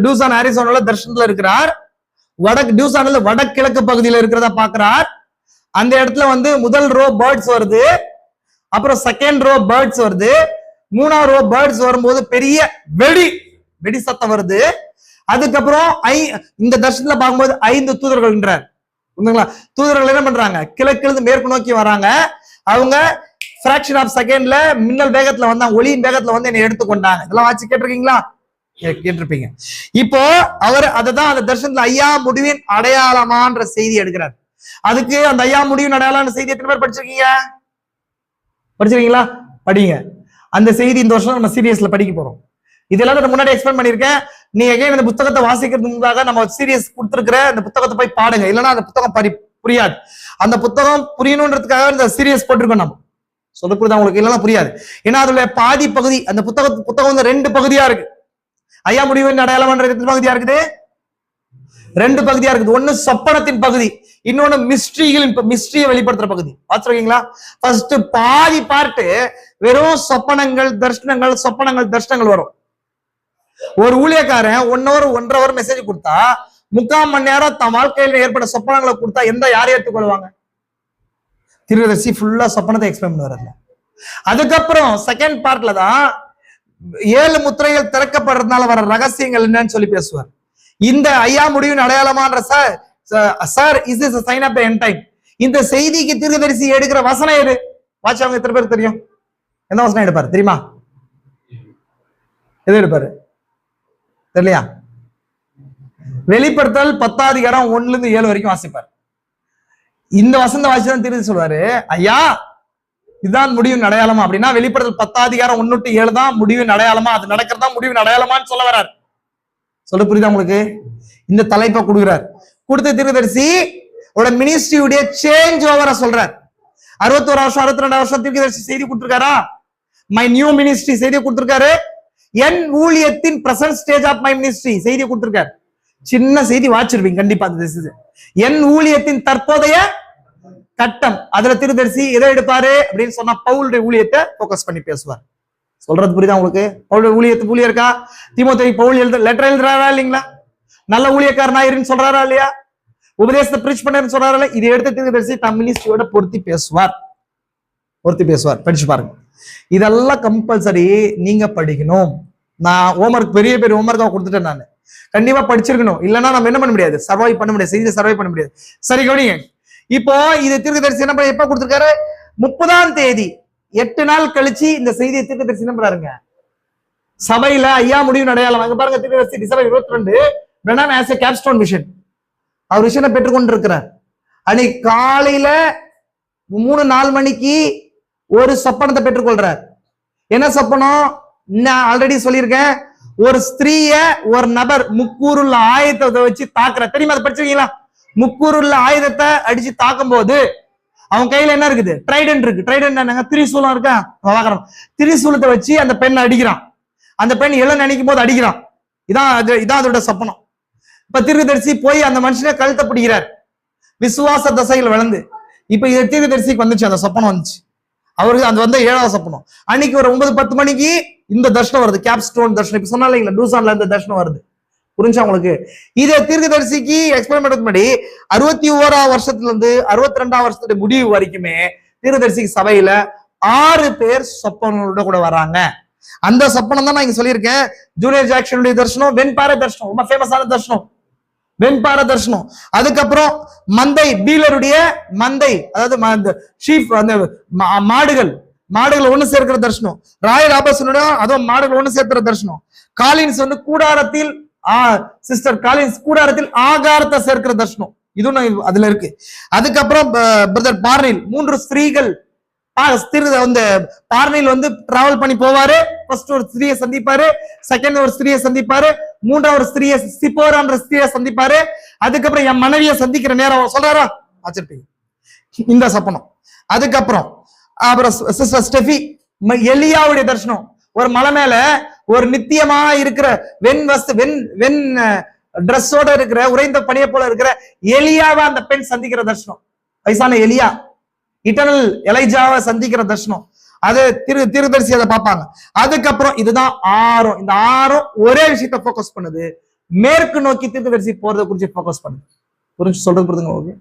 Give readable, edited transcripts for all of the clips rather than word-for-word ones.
Tucson அரிசோனால தர்ஷனத்துல இருக்கிறார். டூசான்ல வடகிழக்கு பகுதியில இருக்கிறதா பாக்குறார். அந்த இடத்துல வந்து முதல் ரோ பேர்ட்ஸ் வருது, அப்புறம் செகண்ட் ரோ பேர்ட்ஸ் வருது, மூணாவது ரோ பேர்ட்ஸ் வரும்போது பெரிய வெடி சத்தம் வருது. அதுக்கப்புறம் இந்த தர்ஷனத்துல பார்க்கும்போது 5 தூதர்கள்ன்றார். தூதர்கள் என்ன பண்றாங்க, கிழக்கிலிருந்து மேற்கு நோக்கி வராங்க. அவங்க பிராக்ஷன் ஆஃப் செகண்ட்ல மின்னல் வேகத்துல வந்தாங்க, ஒளியின் வேகத்துல வந்து என்னை எடுத்துக்கொண்டாங்க. இதெல்லாம் வாட்சி கேட்டிருக்கீங்களா? கேட்டிருப்பீங்க. இப்போ அவர் அததான் அந்த தர்ஷனத்துல ஐயா முடிவின் அடையாளமான்ற செய்தி எடுக்கிறார். அதுக்கு அந்த ஐயா முடிவின் அடையாளமான செய்தி எத்தனை பேர் படிச்சிருக்கீங்களா? படிங்க. அந்த செய்தி இந்த வருஷம் நம்ம சீரியஸ்ல படிக்க போறோம். இதெல்லாம் முன்னாடி எக்ஸ்பிளைன் பண்ணிருக்கேன். நீங்க எகைன் இந்த புத்தகத்தை வாசிக்கிறதுக்கு முன்னாக நம்ம சீரியஸ் கொடுத்துருக்கிற அந்த புத்தகத்தை போய் பாடுங்க, இல்லைன்னா அந்த புத்தகம் புரியாது. அந்த புத்தகம் புரியணுன்றதுக்காக இந்த சீரியஸ் போட்டிருக்கோம். நம்ம சொல்லப்படுது உங்களுக்கு, இல்லைன்னா புரியாது. ஏன்னா அதுல பாதி பகுதி அந்த புத்தகம் வந்து 2 பகுதியா இருக்கு. ஐயா முடிவின் அடையாளம் எத்தனை பகுதியா இருக்குது? 2 பகுதியா இருக்குது. ஒண்ணு சொப்பனத்தின் பகுதி, இன்னொன்னு மிஸ்ட்ரியை வெளிப்படுத்துற பகுதி. பாத்துருக்கீங்களா? ஃபர்ஸ்ட் பாதி பார்ட்டு வெறும் சொப்பனங்கள் தர்ஷனங்கள் வரும். ஒரு ஊழியக்காரன் 1 hour 1.5 hour மெசேஜ் கொடுத்தா 3/4 மணி நேரம் தன் வாழ்க்கையில ஏற்பட்ட சொப்பனங்களை கொடுத்தா யாரை ஏற்றுக்கொள்வாங்க? தீர்க்கதரிசி ஃபுல்லா சொப்பனத்தை எக்ஸ்பிளைன் பண்ணுவார். அதுக்கப்புறம் செகண்ட் பார்ட்ல தான் 7 முத்திரைகள் திறக்கப்படுறதுனால வர ரகசியங்கள் என்னன்னு சொல்லி பேசுவார். இந்த ஐயா முடிவின் அடையாளமான sir is is sign of the end time. இந்த செய்திக்கு தீர்க்கதரிசி எடுக்கிற வசனம் எது? வாட்ச் அவங்க எத்தனை பேர் தெரியும்? எந்த வசனம் எடுப்பாரு தெரியுமா? எது எடுப்பாரு தெரியலையா? வெளிப்படுத்தல் 10th அதிகாரம் 1 to 7 வரைக்கும் வாசிப்பார். இந்த வசந்த வாசிதான் திருத்தி சொல்வாரு, ஐயா இதுதான் முடிவின் அடையாளமா அப்படின்னா வெளிப்படுத்தல் 10th அதிகாரம் 1 to 7 தான் முடிவின் அடையாளமா, அது நடக்கிறதா முடிவின் அடையாளமான்னு சொல்ல வர்றார். சொல்ல புரியுதா உங்களுக்கு? இந்த தலைப்பை கொடுக்குறார். கொடுத்த தீர்க்கதரிசி மினிஸ்ட்ரியுடைய சேஞ்ச் ஓவரா சொல்றார். 61 வருஷம் 62 வருஷம் தீர்க்கதரிசி செய்தி கொடுத்திருக்காரா? மை நியூ மினிஸ்ட்ரி செய்தி கொடுத்திருக்காரு. என் ஊழியத்தின் present stage of my ministry செய்தி கொடுத்திருக்காரு. சின்ன செய்தி வாச்சிருப்பீங்க கண்டிப்பா. என் ஊழியத்தின் தற்போதைய கட்டம், அதுல தீர்க்கதரிசி எதை எடுப்பாரு அப்படின்னு சொன்னா பவுலுடைய ஊழியத்தை போக்கஸ் பண்ணி பேசுவார். சொல்றது புரியுதா உங்களுக்கு? பவுலுடைய ஊழியர் இருக்கா? தீமோத்தேயு பவுல் லெட்டர் எழுதுறாரா இல்லைங்களா? நல்ல ஊழியக்காரனா இருன்னு சொல்றாரா இல்லையா? உபதேசத்தை பிரீச் பண்ணு சொல்றாரு. இதை எடுத்து தீர்க்கதரிசி தம் மினிஸ்ட்ரியோட பொருத்தி பேசுவார். படிச்சு பாருங்க. இதெல்லாம் கம்பல்சரி நீங்க படிக்கணும். நான் ஹோம்ஒர்க் பெரிய ஹோம்ஒர்க்கா கொடுத்துட்டேன். நான் கண்டிப்பா படிச்சிருக்கணும், இல்லைன்னா நம்ம என்ன பண்ண முடியாது, சர்வை பண்ண முடியாது, செய்தியை சர்வை பண்ண முடியாது. சரி கவனிங்க. இப்போ இது தீர்க்கதரிசி என்ன எப்ப கொடுத்திருக்காரு? 30ஆம் தேதி 8 நாள் கழிச்சு இந்த செய்தியை தீர்க்கதரிசி என்ன பண்றாருங்க, சபையில ஐயா முடிவின் அடையாளம் அங்க பாருங்க. தீர்க்கதரிசி December 22 as a capstone mission அவர் விஷயம் பெற்றுக்கொண்டு இருக்கிறார். அன்னைக்கு காலையில 3-4 மணிக்கு ஒரு சொப்பனத்தை பெற்றுக்கொள்றார். என்ன சொப்பனம்? நான் ஆல்ரெடி சொல்லியிருக்கேன். ஒரு ஸ்திரீய ஒரு நபர் முக்கூறுள்ள ஆயுதத்தை வச்சு தாக்குற, தெரியுமா? அதை படிச்சிருக்கீங்களா? முக்கூறுள்ள ஆயுதத்தை அடிச்சு தாக்கும் போது அவன் கையில என்ன இருக்குது? ட்ரைடன்ட் இருக்கு. ட்ரைடன்ட் என்னங்க? திரிசூலம் இருக்கா? திரிசூலத்தை வச்சு அந்த பெண்ணை அடிக்கிறான். அந்த பெண் இளம் நினைக்கும் போது அடிக்கிறான். இதான் அதோட சொப்பனம். இப்ப தீர்க்கதரிசி போய் அந்த மனுஷனை கழுத்தை பிடிக்கிறார், விசுவாச தசைகள் விளந்து. இப்ப இது தீர்க்கதரிசிக்கு வந்துச்சு, அந்த சொப்பனம் வந்துச்சு அவருக்கு. அது வந்து 7வது சொப்பனம். அன்னைக்கு ஒரு 9-10 மணிக்கு இந்த தர்ஷனம் வருது, கேப்ஸ்டோன் தர்ஷனம். இப்ப சொன்னால இல்ல, டூசான்ல இந்த தர்ஷனம் வருது. புரிஞ்சா உங்களுக்கு? இதை தீர்க்கதரிசிக்கு எக்ஸ்பிளைன் பண்றது முன்னாடி 61ஆம் வருஷத்துல இருந்து 62ஆம் வருஷத்துடைய முடிவு வரைக்குமே தீர்க்கதரிசிக்கு சபையில 6 பேர் சொப்பனங்களோட கூட வராங்க. அந்த சொப்பனம் தான் நான் இங்க சொல்லியிருக்கேன். ஜூனியர் ஜாக்சனுடைய தர்ஷனம், வெண்பாறை தர்ஷனம், ரொம்ப ஃபேமஸான தர்ஷனம், வெண்பாறை தர்ஷனம். அதுக்கப்புறம் மந்தை, பீலருடைய மந்தை, அதாவது ஷீப், அந்த மாடுகள் ஒண்ணு சேர்க்கிற தர்ஷனம். ராய் ராபர்ட்சனோட அதுவும் மாடுகள் ஒண்ணு சேர்க்கிற தர்ஷனம். காலின்ஸ் வந்து கூடாரத்தில், சிஸ்டர் காலின்ஸ் கூடாரத்தில் ஆகாரத்தை சேர்க்கிற தர்ஷனம், இதுவும் அதுல இருக்கு. அதுக்கப்புறம் பிரதர் பார்னில் 3 ஸ்திரீகள் வந்து பார்னில் வந்து டிராவல் பண்ணி போவாரு. ஃபர்ஸ்ட் ஒரு ஸ்திரியை சந்திப்பாரு, செகண்ட் ஒரு ஸ்திரியை சந்திப்பாரு, 3வது ஸ்திரியை சிப்போரான்ற ஸ்திரியை சந்திப்பாரு. அதுக்கப்புறம் என் மனைவியை சந்திக்கிற நேரம் சொல்றாரா வச்சிருப்பீங்க இந்த சப்பனம். அதுக்கப்புறம் சிஸ்டர் ஸ்டெஃபி எலியாவுடைய தரிசனம். ஒரு மலை மேல ஒரு நித்தியமா இருக்கிற வெண் டிரெஸ்ஸோட இருக்கிற உறைந்த பனியை போல இருக்கிற எலியாவை அந்த பெண் சந்திக்கிற தரிசனம். வயசான எலியா இட்டர்னல் எலைஜாவை சந்திக்கிற தர்ஷனம். அது தீர்க்கதரிசி அதை பார்ப்பாங்க. அதுக்கப்புறம் இதுதான் 6. இந்த 6 ஒரே விஷயத்த போக்கஸ் பண்ணுது, மேற்கு நோக்கி தீர்க்கதரிசி போறதை குறித்து போக்கஸ் பண்ணுது. புரிஞ்சு சொல்றது புரியுதுங்க உங்களுக்கு?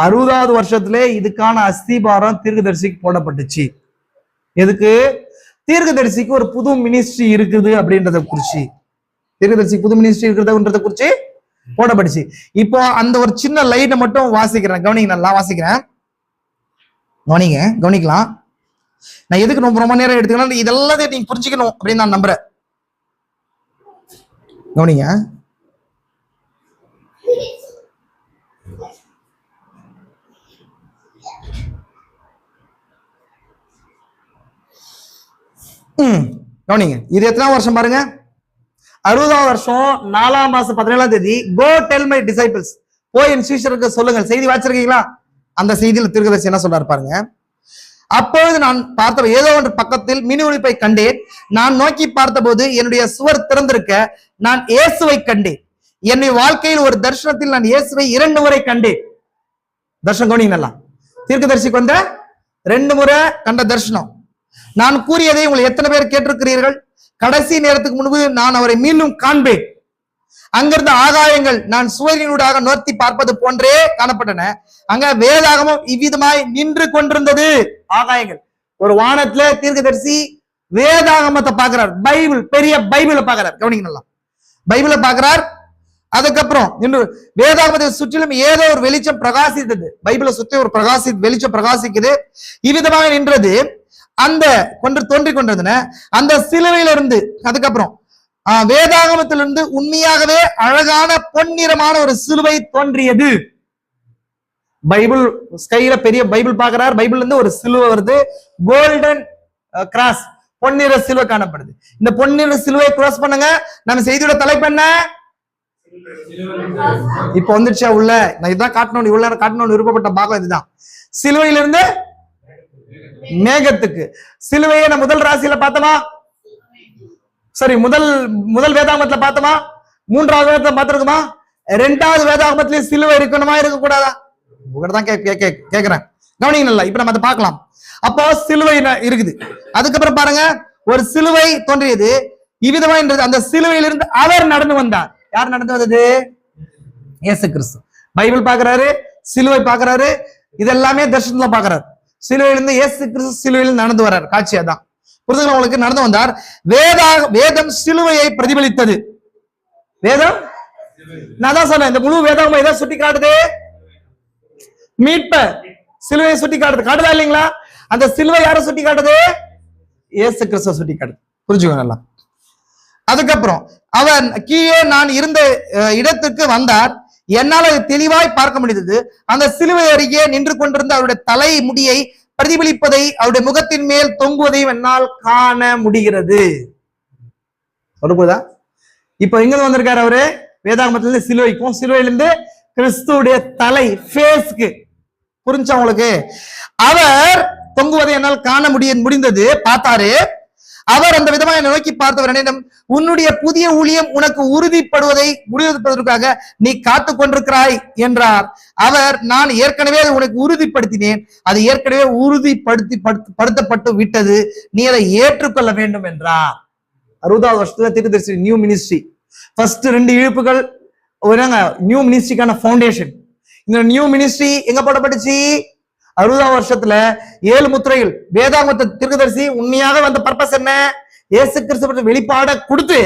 60வது வருஷத்துல இதுக்கான அஸ்திபாரம் தீர்க்கதரிசிக்கு போடப்பட்டுச்சு. எதுக்கு? தீர்க்கதரிசிக்கு ஒரு புது மினிஸ்ட்ரி இருக்குது அப்படின்றத குறிச்சு, தீர்க்கதரிசிக்கு புது மினிஸ்ட்ரி இருக்கிறதுன்றத குறிச்சு போடப்பட்டுச்சு. இப்போ அந்த ஒரு சின்ன லைனை மட்டும் வாசிக்கிறேன், கவனிங்க, நல்லா வாசிக்கிறேன், கவனிங்க, கவனிக்கலாம். நான் எதுக்கு ரொம்ப நேரம் எடுத்துக்கணும், இதெல்லாம் நீங்க புரிஞ்சுக்கணும் அப்படின்னு நான் நம்புறேன். கவனிங்க. கவனிங்க, இது எத்தனாவது வருஷம் பாருங்க? 60வது வருஷம் 4ஆம் மாசம் 17ஆம் தேதி. கோ டெல் மை டிசைபிள்ஸ், போய் என் சீஷருக்கு சொல்லுங்கள். செய்தி வாசிச்சிருக்கீங்களா? அந்த செய்தியில தீர்க்கதரிசி என்ன சொல்றாரு பாருங்க. அப்பொழுது நான் பார்த்த ஏதோ ஒன்று பக்கத்தில் மினி ஒளிப்பை கண்டேன். நான் நோக்கி பார்த்தபோது என்னுடைய சுவர் திறந்திருக்க நான் இயேசுவை கண்டேன். என்னுடைய வாழ்க்கையில் ஒரு தரிசனத்தில் நான் இயேசுவை 2 முறை கண்டேன். தர்ஷனம் கவனிங்க நல்லா. தீர்க்கதரிசிக்கு வந்த 2 முறை கண்ட தரிசனம். நான் கூறியதை உங்களை எத்தனை பேர் கேட்டிருக்கிறீர்கள்? கடைசி நேரத்துக்கு முன்பு நான் அவரை மீண்டும் காண்பேன். அங்கிருந்த ஆகாயங்கள் நான் சுவரினூடாக நோக்கி பார்ப்பது போன்றே காணப்பட்டன. அங்க வேதாகமும் இவ்விதமாய் நின்று கொண்டிருந்தது. ஆகாயங்கள், ஒரு வானத்துல தீர்க்கதரிசி வேதாகமத்தை பார்க்கிறார். பைபிள், பெரிய பைபிளை பார்க்கிறார். கவனிங்க நல்லா, பைபிளை பார்க்கிறார். அதுக்கப்புறம் இன்று வேதாகமத்தை சுற்றிலும் ஏதோ ஒரு வெளிச்சம் பிரகாசித்தது. பைபிளை சுற்றி ஒரு வெளிச்சம் பிரகாசிக்குது. இவ்விதமாக நின்றது. அந்த தோன்றிக் கொண்டதுன அந்த சிலுவையிலிருந்து, அதுக்கப்புறம் வேதாகமத்திலிருந்து உண்மையாகவே அழகான பொன்னிறமான ஒரு சிலுவை தோன்றியது. பைபிள் கையில பெரிய பைபிள் பார்க்கிறார். பைபிள் இருந்து ஒரு சிலுவை வருது. கோல்டன் கிராஸ், பொன்னிற சிலுவை காணப்படுது. இந்த பொன்னிற சிலுவை கிராஸ் பண்ணுங்க. நம்ம செய்தியோட தலைப்பு என்ன? இப்ப வந்துடுச்சா உள்ள? நான் இதான் காட்டணும், இவ்வளவு காட்டணும்னு விருப்பப்பட்ட பாகம் இதுதான். சிலுவையிலிருந்து மேகத்துக்கு. சிலுவையை நம்ம முதல் ராசியில பார்த்தோமா? சரி, முதல் வேதாகமத்துல பார்த்தோமா? 3வது வேதத்தை பார்த்திருக்குமா? 2வது வேதாகமத்திலேயே சிலுவை இருக்கணுமா இருக்க கூடாதா? உங்கள்தான் கேக்குறேன், கவனிங்க நல்லா. இப்ப நம்ம அதை பார்க்கலாம். அப்போ சிலுவை இருக்குது. அதுக்கப்புறம் பாருங்க, ஒரு சிலுவை தோன்றியது. இவ்விதமா அந்த சிலுவையிலிருந்து அவர் நடந்து வந்தார். யார் நடந்து வந்தது? இயேசு கிறிஸ்து. பைபிள் பாக்குறாரு, சிலுவை பாக்குறாரு, இதெல்லாமே தர்ஷனத்துல பாக்குறாரு. சிலுவையிலிருந்து இயேசு கிறிஸ்து சிலுவையிலிருந்து நடந்து வர்றார். காட்சி அதான். புரிதுங்களா உங்களுக்கு? நடந்து வந்தார். வேதம் சிலுவையை பிரதிபலித்தது. வேதம், நான் தான் சொன்னேன், இந்த முழு வேதம் எதை சுட்டி காட்டுது? மீட்ப சிலுவையை சுட்டி காட்டுது. காட்டுதா இல்லைங்களா? அந்த சிலுவை யாரை சுட்டி காட்டுது? இயேசு கிறிஸ்துவை சுட்டி காட்டுது. புரிஞ்சுக்கோங்க நல்லா. அதுக்கப்புறம் அவன் கீழே நான் இருந்த இடத்துக்கு வந்தார். என்னால் அது தெளிவாய் பார்க்க முடிந்தது. அந்த சிலுவை அருகே நின்று கொண்டிருந்த அவருடைய தலை முடியை பிரதிபலிப்பதை, அவருடைய முகத்தின் மேல் தொங்குவதையும் என்னால் காண முடிகிறது. சொல்லுதா? இப்ப எங்க வந்திருக்காரு அவரு? வேதாகமத்திலிருந்து சிலுவைக்கும், சிலுவையிலிருந்து கிறிஸ்துடைய தலை புரிஞ்சா உங்களுக்கு? அவர் தொங்குவதை என்னால் காண முடிந்தது. பார்த்தாரு. அவர் அந்த விதமாக நோக்கி பார்த்தவர் என்னிடம், உன்னுடைய புதிய ஊழியம் உனக்கு உறுதிப்படுவதற்காக நீ காத்து கொண்டிருக்கிறாய் என்றார். அவர், நான் ஏற்கனவே அதை உனக்கு உறுதிப்படுத்தினேன். அது ஏற்கனவே உறுதிப்படுத்தப்பட்டு விட்டது. நீ அதை ஏற்றுக்கொள்ள வேண்டும் என்றார். 60வது வருஷத்துல தீர்க்கதரிசி நியூ மினிஸ்ட்ரி. ஃபர்ஸ்ட் 2 இழுப்புகள் நியூ மினிஸ்ட்ரிக்கான ஃபவுண்டேஷன். இந்த நியூ மினிஸ்ட்ரி எங்க போடப்பட்டுச்சு? 60வது வருஷத்துல 7 முத்திரைகள். வேதாகமத்தை தீர்க்கதரிசி உண்மையாக வந்த பர்பஸ் என்ன? இயேசு கிறிஸ்து வெளிப்பாட கொடுத்து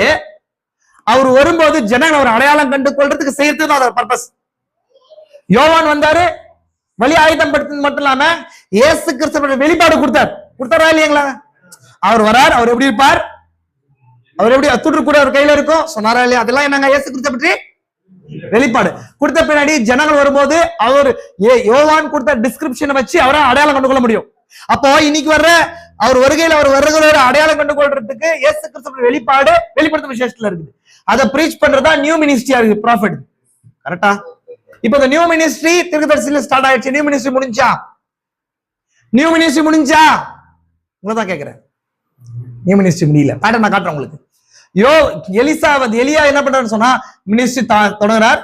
அவர் வரும்போது ஜனங்கள் அவர் அடையாளம் கண்டு கொள்றதுக்கு செய்யறதுதான் அதோட பர்பஸ். யோவான் வந்தாரு, வழி ஆயுதம் படுத்து மட்டும் இல்லாம இயேசு கிறிஸ்து வெளிப்பாடு கொடுத்தாரா இல்லைங்களா? அவர் வரார். அவர் எப்படி இருப்பார்? அவர் எப்படி அத்துட்டு கூட அவர் கையில இருக்கும் சொன்னாரா இல்லையா? அதெல்லாம் என்னங்க இயேசு கிறிஸ்து பற்றி வெளிப்பாடு கொடுத்த பின்னாடி ஜனங்கள் வரும்போது அவர் யோவான் கொடுத்த டிஸ்கிரிப்ஷனை வச்சு அவரை அடையாளம் கண்டு கொள்ள முடியும். அப்போ இன்னைக்கு வர்ற அவர் வருகையில் அவர் வருகிற அடையாளம் கண்டு கொள்றதுக்கு இயேசு கிறிஸ்து வெளிப்பாடு வெளிப்படுத்தும் விசேஷத்துல இருக்குது. அதை பிரீச் பண்றதா நியூ மினிஸ்ட்ரியா இருக்கு. ப்ராஃபிட் கரெக்டா? இப்ப இந்த நியூ மினிஸ்ட்ரி தீர்க்கதரிசியில ஸ்டார்ட் ஆயிடுச்சு. நியூ மினிஸ்ட்ரி முடிஞ்சா? நியூ மினிஸ்ட்ரி முடிஞ்சா? உங்களதான் கேக்குறேன். நியூ மினிஸ்ட்ரி முடியல. பேட்டர்ன் நான் காட்டுறேன் உங்களுக்கு. எலியா என்ன பண்றாருன்னு சொன்னா, மினிஸ்ட்ரி தொடங்குறார்.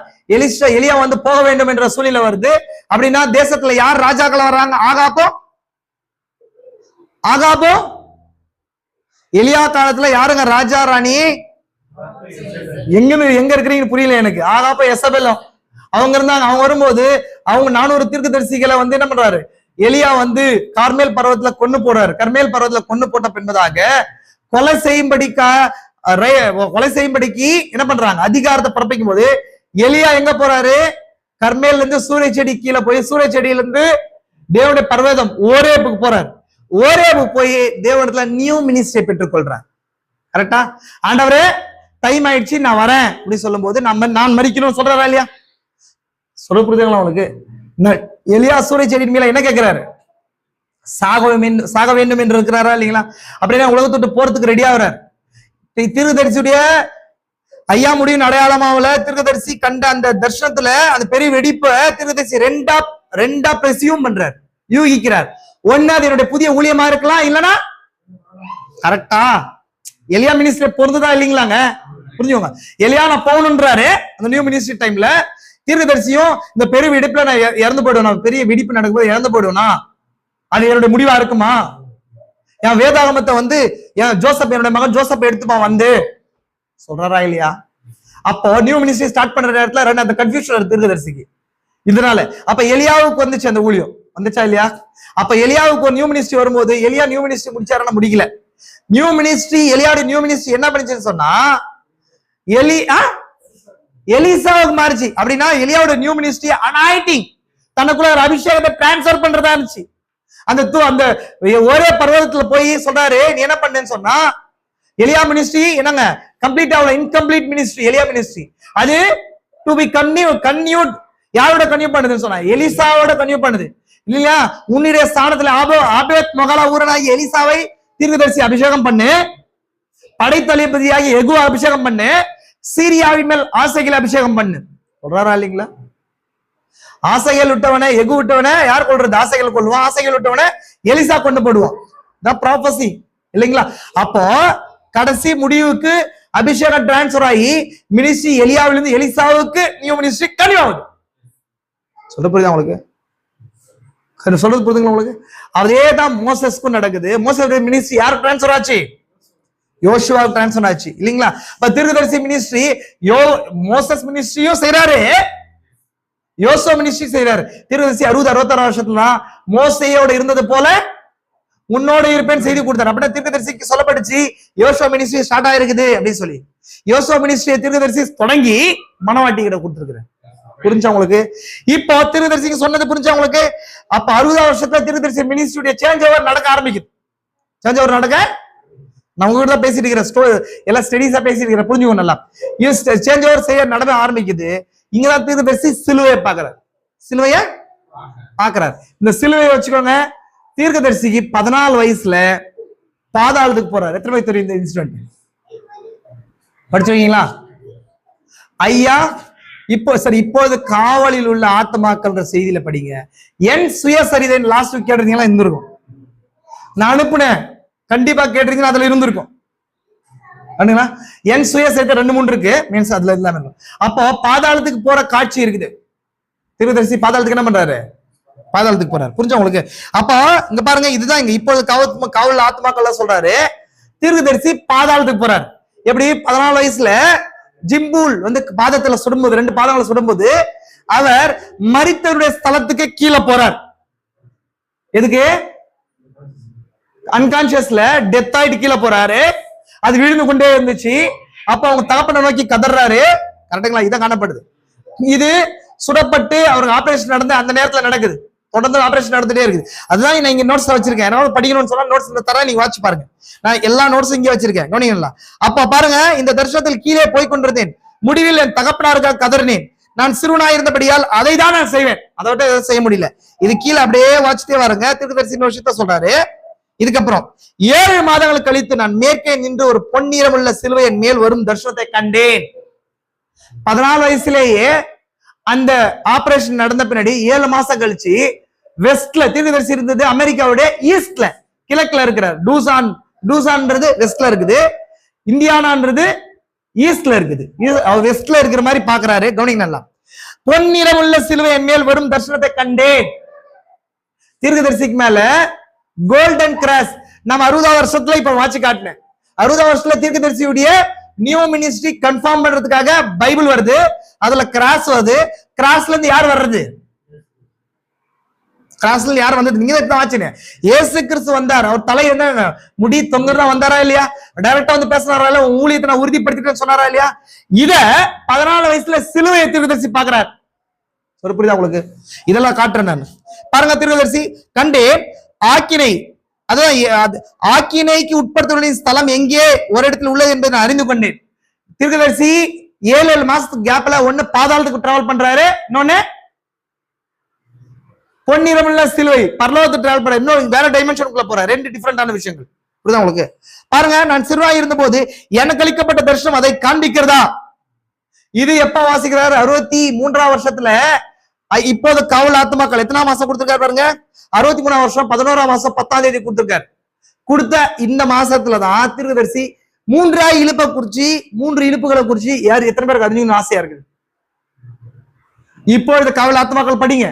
எலியா வந்து போக வேண்டும் என்ற சூழ்நிலை வருது. அப்படின்னா தேசத்துல யார் ராஜாக்கள் வர்றாங்க? ஆகாபோ. எலியா காலத்துல யாருங்க ராஜா ராணி? எங்க இருக்கிறீங்கன்னு புரியல எனக்கு. ஆகாப்ப எசபெல்லும் அவங்க இருந்தாங்க. அவங்க வரும்போது அவங்க 400 தீர்க்கதரிசிகளை வந்து என்ன பண்றாரு, எலியா வந்து கார்மேல் பர்வத்துல கொண்டு போறாரு. கர்மேல் பர்வத்துல கொண்டு போட்ட பின்பதாக கொலை செய்யும்படிக்கு என்ன பண்றாங்க, அதிகாரத்தை பிறப்பிக்கும் போது எலியா எங்க போறாரு, கர்மேல்ல இருந்து சூரிய செடி கீழே போய் சூரிய செடியில இருந்து தேவனுடைய பர்வதம் ஓரேபுக்கு போறாரு. ஓரேபு போய் தேவனத்துல நியூ மினிஸ்ட்ரியை பெற்றுக் கொள்றார். கரெக்டா? ஆண்டவரே டைம் ஆயிடுச்சு நான் வரேன் அப்படின்னு சொல்லும் போது நான் மறிக்கணும்னு சொல்றாரா இல்லையா? சொல்ல புரியுதுங்களா உங்களுக்கு? எலியா சூரிய செடியின் மேல என்ன கேட்கிறாரு, சாக வேண்டும் என்று இருக்கிறாரா இல்லைங்களா? அப்படின்னா உலகத்தொட்டு போறதுக்கு ரெடி ஆகுறாரு. தீர்க்கதரிசியுடைய ஐயா முடிவின் அடையாளமாவுல தீர்க்கதரிசி கண்ட அந்த தர்ஷனத்துல அந்த பெரிய வெடிப்பை தீர்க்கதரிசி ரெண்டா பிரசியும் பண்றார், யூகிக்கிறார். ஒன்னு அது என்னுடைய புதிய ஊழியமா இருக்கலாம், இல்லனா கரெக்டா எலியா மினிஸ்ட்ரி பொருந்துதா இல்லைங்களாங்க? புரிஞ்சுக்கோங்க. எலியா நான் போகணுன்றாரு அந்த நியூ மினிஸ்ட்ரி டைம்ல. தீர்க்கதரிசியும் இந்த பெரிய வெடிப்புல நான் இறந்து போயிடுவேன், பெரிய வெடிப்பு நடக்கும்போது இறந்து போயிடுவேனா, அது என்னுடைய முடிவா இருக்குமா? என் வேதாகமத்தை வந்து என் ஜோசப், என்னுடைய மகன் ஜோசப் எடுத்துப்பா வந்து சொல்றாரா இல்லையா? அப்போ நியூ மினிஸ்ட்ரி ஸ்டார்ட் பண்ற நேரத்துல அந்த கன்ஃபியூஷன் தீர்க்கதரிசிக்கு. இதனால அப்ப எலியாவுக்கு வந்துச்சு அந்த ஊழியம், வந்துச்சா இல்லையா? அப்ப எலியாவுக்கு ஒரு நியூ மினிஸ்ட்ரி வரும்போது எலியா நியூ மினிஸ்ட்ரி முடிச்சாருன்னா முடிக்கல. நியூ மினிஸ்ட்ரி எலியாவுடைய நியூ மினிஸ்ட்ரி என்ன பண்ணிச்சுன்னு சொன்னா எலிசாவுக்கு மாறிச்சு. அப்படின்னா எலியாவோட நியூ மினிஸ்ட்ரி அனாயிட்டிங், தனக்குள்ள ஒரு அபிஷேகத்தை டிரான்ஸ்பர் பண்றதா இருந்துச்சு. அந்த ஒரே பர்வதத்துல போய் சொல்றாரு, நீ என்ன பண்ணேன்னு சொன்னா எலியா மினிஸ்ட்ரி என்னங்க கம்ப்ளீட் ஆகல, இன்கம்ப்ளீட் மினிஸ்ட்ரி எலியா மினிஸ்ட்ரி. அது டு பி கன்யூட். யாரோட கன்யூ பண்ணுதுன்னு சொன்னா எலிசாவோட கன்யூ பண்ணுது இல்லையா? உன்னுடைய ஸ்தானத்துல ஆபேத் மகளா ஊரனாகி எலிசாவை தீர்க்கதரிசி அபிஷேகம் பண்ணு, படைத்தளபதியாகி எகு அபிஷேகம் பண்ணு, சீரியாவின் மேல் ஆசைகளை அபிஷேகம் பண்ணு சொல்றாரா இல்லைங்களா? ஆசைகள் விட்டவன எகு விட்டவன யார் கொள்றது? ஆசைகள் கொள்வான். ஆசைகள் விட்டவன எலிசா கொண்டு போடுவான். ப்ராபசி இல்லைங்களா? அப்போ கடைசி முடிவுக்கு அபிஷேகம் டிரான்ஸ்பர் ஆகி மினிஸ்ட்ரி எலியாவிலிருந்து எலிசாவுக்கு நியூ மினிஸ்ட்ரி கனிவாகுது. சொல்ல புரியுதா உங்களுக்கு? சொல்றது புரியுதுங்களா உங்களுக்கு? அதே தான் மோசஸ்க்கும் நடக்குது. மோசஸ் மினிஸ்ட்ரி யார் டிரான்ஸ்பர் ஆச்சு? யோசுவா டிரான்ஸ்பர் ஆச்சு இல்லைங்களா? இப்ப தீர்க்கதரிசி மினிஸ்ட்ரி மோசஸ் மினிஸ்ட்ரியும் செய்யறாரு, யோசுவா மினிஸ்ட்ரி செய்யறாரு. தீர்க்கதரிசி 60-66 வருஷத்துல மோசையோட இருந்தது போல உன்னோட இருப்பேன்னு செய்தி கொடுத்தாரு. அப்படின்னா தீர்க்கதரிசிக்கு சொல்லப்பட்டுச்சு யோசுவா மினிஸ்ட்ரி ஸ்டார்ட் ஆயிருக்குது அப்படின்னு சொல்லி. யோசுவா மினிஸ்ட்ரி தீர்க்கதரிசி தொடங்கி மனவாட்டி கிட்ட கொடுத்துருக்கிறேன். புரிஞ்சா உங்களுக்கு? இப்போ தீர்க்கதரிசிக்கு சொன்னது புரிஞ்சா உங்களுக்கு? அப்ப 60 வருஷத்துல தீர்க்கதரிசி மினிஸ்ட்ரியுடைய சேஞ்ச் ஓவர் நடக்க ஆரம்பிக்குது. சேஞ்ச் ஓவர் நடக்க நான் உங்ககிட்ட பேசிட்டு இருக்கிற எல்லாம் ஸ்டடிஸா பேசிட்டு இருக்கிற புரிஞ்சுக்கணும் நல்லா. சேஞ்ச் ஓவர் செய்ய நடக்க ஆரம்பிக்குது. இங்கதான் தீர்க்கதரிசி சிலுவையை பாக்குறாரு, சிலுவைய பாக்குறாரு. இந்த சிலுவையை வச்சுக்கோங்க. தீர்க்கதரிசிக்கு 14 வயசுல பாதாளத்துக்கு போறாரு. எத்தனை வயசு தெரியும் இந்த இன்சிடென்ட்? படிச்சிருக்கீங்களா ஐயா? இப்போது காவலில் உள்ள ஆத்மாக்கள் செய்தியில படிங்க. என் சுயசரிதை லாஸ்ட் வீக் கேட்டிருந்தீங்களா? இருந்திருக்கும். நான் அனுப்புனேன், கண்டிப்பா கேட்டிருந்தீங்கன்னா அதுல இருந்திருக்கும். என் சுயசரிதை 2-3 இருக்கு மீன்ஸ் அதுல இல்லாம இருக்கும். அப்போ பாதாளத்துக்கு போற காட்சி இருக்குது. தீர்க்கதரிசி பாதாளத்துக்கு என்ன பண்றாரு? பாதாளத்துக்கு போறாரு. புரிஞ்சா உங்களுக்கு? அப்ப இங்க பாருங்க, இதுதான் இங்க இப்போது காவல் ஆத்மாக்கள் சொல்றாரு. தீர்க்கதரிசி பாதாளத்துக்கு போறாரு. எப்படி? 14 வயசுல ஜிம்பூல் வந்து பாதத்துல சுடும்போது, 2 பாதங்களை சுடும்போது அவர் மரித்தவருடைய ஸ்தலத்துக்கு கீழே போறார். எதுக்கு? அன்கான்சியஸ்ல டெத் ஆயிட்டு கீழே போறாரு. அது விழுந்து கொண்டே இருந்துச்சு. அப்ப அவங்க தகப்பனை நோக்கி கதறாரு. கரெக்டுங்களா? இதான் காணப்படுது. இது சுடப்பட்டு அவருக்கு ஆபரேஷன் நடந்து அந்த நேரத்துல நடக்குது. தொடர்ந்து ஆபரேஷன் நடந்துட்டே இருக்குது. அதுதான் நான் இங்க நோட்ஸ் வச்சிருக்கேன். ஏதாவது படிக்கணும்னு சொன்னா நோட்ஸ் தர நீங்க வாட்ச் பாருங்க. நான் எல்லா நோட்ஸும் இங்கே வச்சிருக்கேன், கவனிங்களா? அப்ப பாருங்க, இந்த தரிசனத்தில் கீழே போய் கொண்டிருந்தேன். முடிவில் என் தகப்பனாருக்காக கதறினேன். நான் சிறுவனாக இருந்தபடியால் அதை தான் நான் செய்வேன், அதை விட்டு எதாவது செய்ய முடியல. இது கீழே அப்படியே வாட்சிட்டே வாருங்க. தீர்க்கதரிசி விஷயத்த சொல்றாரு. இதுக்கப்புறம் 7 மாதங்கள் கழித்து நான் மேற்கே நின்று ஒரு பொன்னிறம் உள்ள சிலுவை என் மேல் வரும் தரிசனத்தை கண்டேன். 14 வயசுலேயே அந்த ஆபரேஷன் நடந்த பின்னாடி 7 மாசம் கழிச்சு வெஸ்ட்ல தீர்க்கதரிசி இருந்தது அமெரிக்காவுடைய ஈஸ்ட்ல, கிழக்குல இருக்கிறார். டூசான்ன்றது வெஸ்ட்ல இருக்குது, இந்தியானான்றது ஈஸ்ட்ல இருக்குது. அவர் வெஸ்ட்ல இருக்கிற மாதிரி பாக்குறாரு. கவனிங்க நல்லா. பொன்னிறம் உள்ள சிலுவை என் மேல் வரும் தரிசனத்தை கண்டேன். தீர்க்கதரிசிக்கு மேல கோல்டன் கிராஸ். நம்ம 60 வருஷத்துல இப்ப வாட்சி காட்டினேன். 60 வருஷத்துல தீர்க்கதரிசியுடைய நியூ மினிஸ்ட்ரி கன்ஃபார்ம் பண்றதுக்காக பைபிள் வருது, அதுல கிராஸ் வருது. கிராஸ்ல இருந்து யார் வர்றது? கிராஸ்ல யார் வந்தது? நீங்க தான் ஆச்சுன்னு. இயேசு கிறிஸ்து வந்தார். அவர் தலை என்ன முடி தொங்குறதா வந்தாரா இல்லையா? டைரக்டா வந்து பேசினாரா இல்லையா? ஊழியத்தை நான் உறுதிப்படுத்திட்டு சொன்னாரா இல்லையா? இத 14 வயசுல சிலுவையை தீர்க்கதரிசி பாக்குறார். ஒரு புரியுதா உங்களுக்கு? இதெல்லாம் காட்டுறேன் நான். பாருங்க, தீர்க்கதரிசி கண்டேன் ஆக்கினை, அதாவது ஆக்கினைக்கு உட்படுத்தவர்களின் ஸ்தலம் எங்கே ஒரு இடத்துல உள்ளது என்பதை நான் அறிந்து கொண்டேன். தீர்க்கதரிசி 7 மாசத்துக்கு கேப்ல ஒண்ணு பாதாளத்துக்கு டிராவல் பண்றாரு, இன்னொன்னு பொன்னிறமுள்ள சிலுவை பரலோகத்துக்கு டிராவல் பண்ற, இன்னொரு வேற டைமென்ஷனுக்குள்ள போற. 2 டிஃபரெண்டான விஷயங்கள். புரியுதா உங்களுக்கு? பாருங்க, நான் சிறுவாய் இருந்த போது எனக்கு அளிக்கப்பட்ட தரிசனம் அதை காண்பிக்கிறதா. இது எப்ப வாசிக்கிறாரு? 63ஆம் வருஷத்துல. இப்போது காவல் ஆத்மாக்கள் எத்தனாம் மாசம் கொடுத்திருக்காரு பாருங்க? 63ஆம் வருஷம் 11ஆம் மாசம் 10ஆம் தேதி கொடுத்திருக்காரு. கொடுத்த இந்த மாசத்துலதான் தீர்க்கதரிசி 3 இழுப்பை குறிச்சு, 3 இழுப்புகளை குறிச்சு யாரு எத்தனை பேருக்கு அது ஆசையா இருக்குது? இப்பொழுது காவல் ஆத்மாக்கள் படிங்க.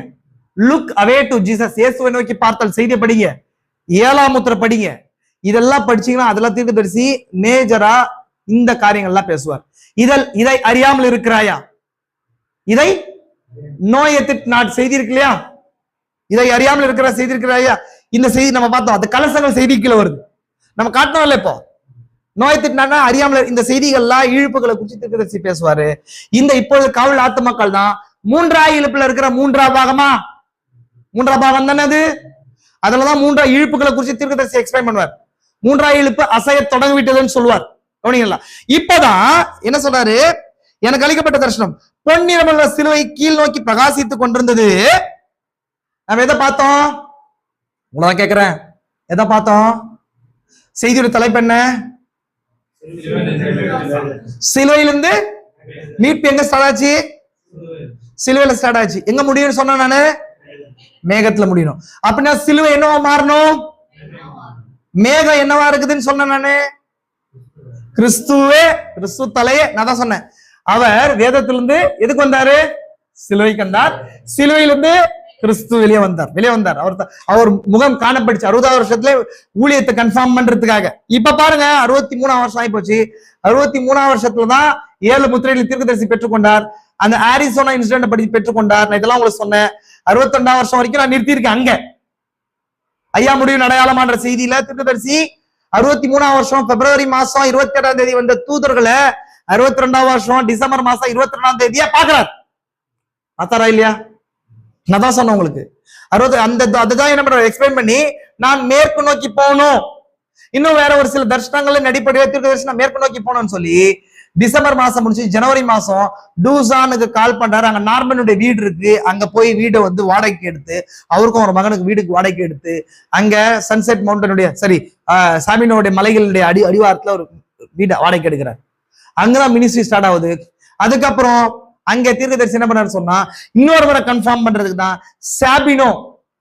லுக் அவே டு ஜீசஸ், இயேசுவை நோக்கி பார்த்தல் செய்தியை படிங்க. 7ஆம் முத்திரை படிங்க. இதெல்லாம் படிச்சீங்கன்னா அதெல்லாம் தீர்க்கதரிசி மேஜரா இந்த காரியங்கள்லாம் பேசுவார். இதை அறியாமல் இருக்கிறாயா? இதை நோயத்திட் செய்தி இருக்கு இல்லையா? இதை அறியாமல் இருக்கிற செய்தி இருக்கிறாயா? இந்த செய்தி நம்ம பார்த்தோம். அந்த கலசங்கள் செய்திக்குள்ள வருது, நம்ம காட்டணும் இல்ல. இப்போ நோயத்திட்னா அறியாமல் இந்த செய்திகள்லாம் இழுப்புகளை குறித்து தீர்க்கதரிசி பேசுவாரு. இந்த இப்பொழுது காவல் ஆத்துமாக்கள் தான் 3 இழுப்புல இருக்கிற 3ஆம் பாகமா? 3ஆம் பாகம் தானே அது. அதுலதான் 3 இழுப்புகளை குறித்து தீர்க்கதரிசி எக்ஸ்பிளைன் பண்ணுவார். 3 இழுப்பு அசைய தொடங்கி விட்டதுன்னு சொல்லுவார். கவனிங்களா? இப்பதான் என்ன சொல்றாரு? எனக்கு அளிக்கப்பட்ட தரிசனம் பொன்னிறமுள்ள சிலுவை கீழ் நோக்கி பிரகாசித்துக் கொண்டிருந்தது. நம்ம எதை பார்த்தோம்? உங்களதான் கேட்கிறேன், எதை பார்த்தோம்? செய்தியோட தலைப்பு என்ன? சிலுவையிலிருந்து மீட்பு எங்க ஸ்டார்ட் ஆச்சு? சிலுவையில ஸ்டார்ட் ஆச்சு. எங்க முடியும்னு சொன்ன நானு? மேகத்துல முடியணும். அப்படின்னா சிலுவை என்னவா மாறணும்? மேகம் என்னவா இருக்குதுன்னு சொன்ன நானு? கிறிஸ்து தலையே. நான் தான் சொன்னேன், அவர் வேதத்திலிருந்து எதுக்கு வந்தாரு? சிலுவைக்கு வந்தார். சிலுவையிலிருந்து கிறிஸ்து வெளியே வந்தார். அவர் முகம் காணப்படுச்சு 60ஆவது வருஷத்துல ஊழியத்தை கன்ஃபார்ம் பண்றதுக்காக. இப்ப பாருங்க, 63ஆம் வருஷம் ஆகி போச்சு. 63ஆம் வருஷத்துலதான் 7 முத்திரைகளை தீர்க்கதரிசி பெற்றுக்கொண்டார். அந்த ஆரிசோனா இன்சிடென்ட் படி பெற்றுக்கொண்டார். நான் இதெல்லாம் உங்களுக்கு சொன்னேன். 62ஆம் வருஷம் வரைக்கும் நான் நிறுத்தியிருக்கேன். அங்க ஐயா முடிவு அடையாளமான செய்தியில தீர்க்கதரிசி 63ஆம் வருஷம் பிப்ரவரி மாசம் 28ஆம் தேதி வந்த தூதர்களை 62ஆம் வருஷம் டிசம்பர் மாசம் 22ஆம் தேதியா பாக்குறாரு. பார்த்தாரா இல்லையா? நான் தான் சொன்னேன் உங்களுக்கு. அதுதான் என்ன பண்ற எக்ஸ்பிளைன் பண்ணி, நான் மேற்கு நோக்கி போகணும், இன்னும் வேற ஒரு சில தர்ஷனங்களை அடிப்படையா தீர்க்கதரிசி மேற்கு நோக்கி போகணும்னு சொல்லி டிசம்பர் மாசம் முடிச்சு ஜனவரி மாசம் டூசானுக்கு கால் பண்றாரு. அங்க நார்மனுடைய வீடு இருக்கு, அங்க போய் வீடை வந்து வாடகைக்கு எடுத்து, அவருக்கும் ஒரு மகனுக்கு வீடுக்கு வாடகைக்கு எடுத்து, அங்க சன்செட் மவுண்டனுடைய சாமினோடைய மலைகளுடைய அடிவாரத்துல ஒரு வீடை வாடகைக்கு எடுக்கிறார். அங்கதான் மினிஸ்ட்ரி ஸ்டார்ட் ஆகுது. அதுக்கப்புறம் அங்க தீர்க்கதரிசி என்ன பண்ணாரு சொன்னா, இன்னொரு முறை கன்ஃபார்ம் பண்றதுக்கு தான் சாபினோ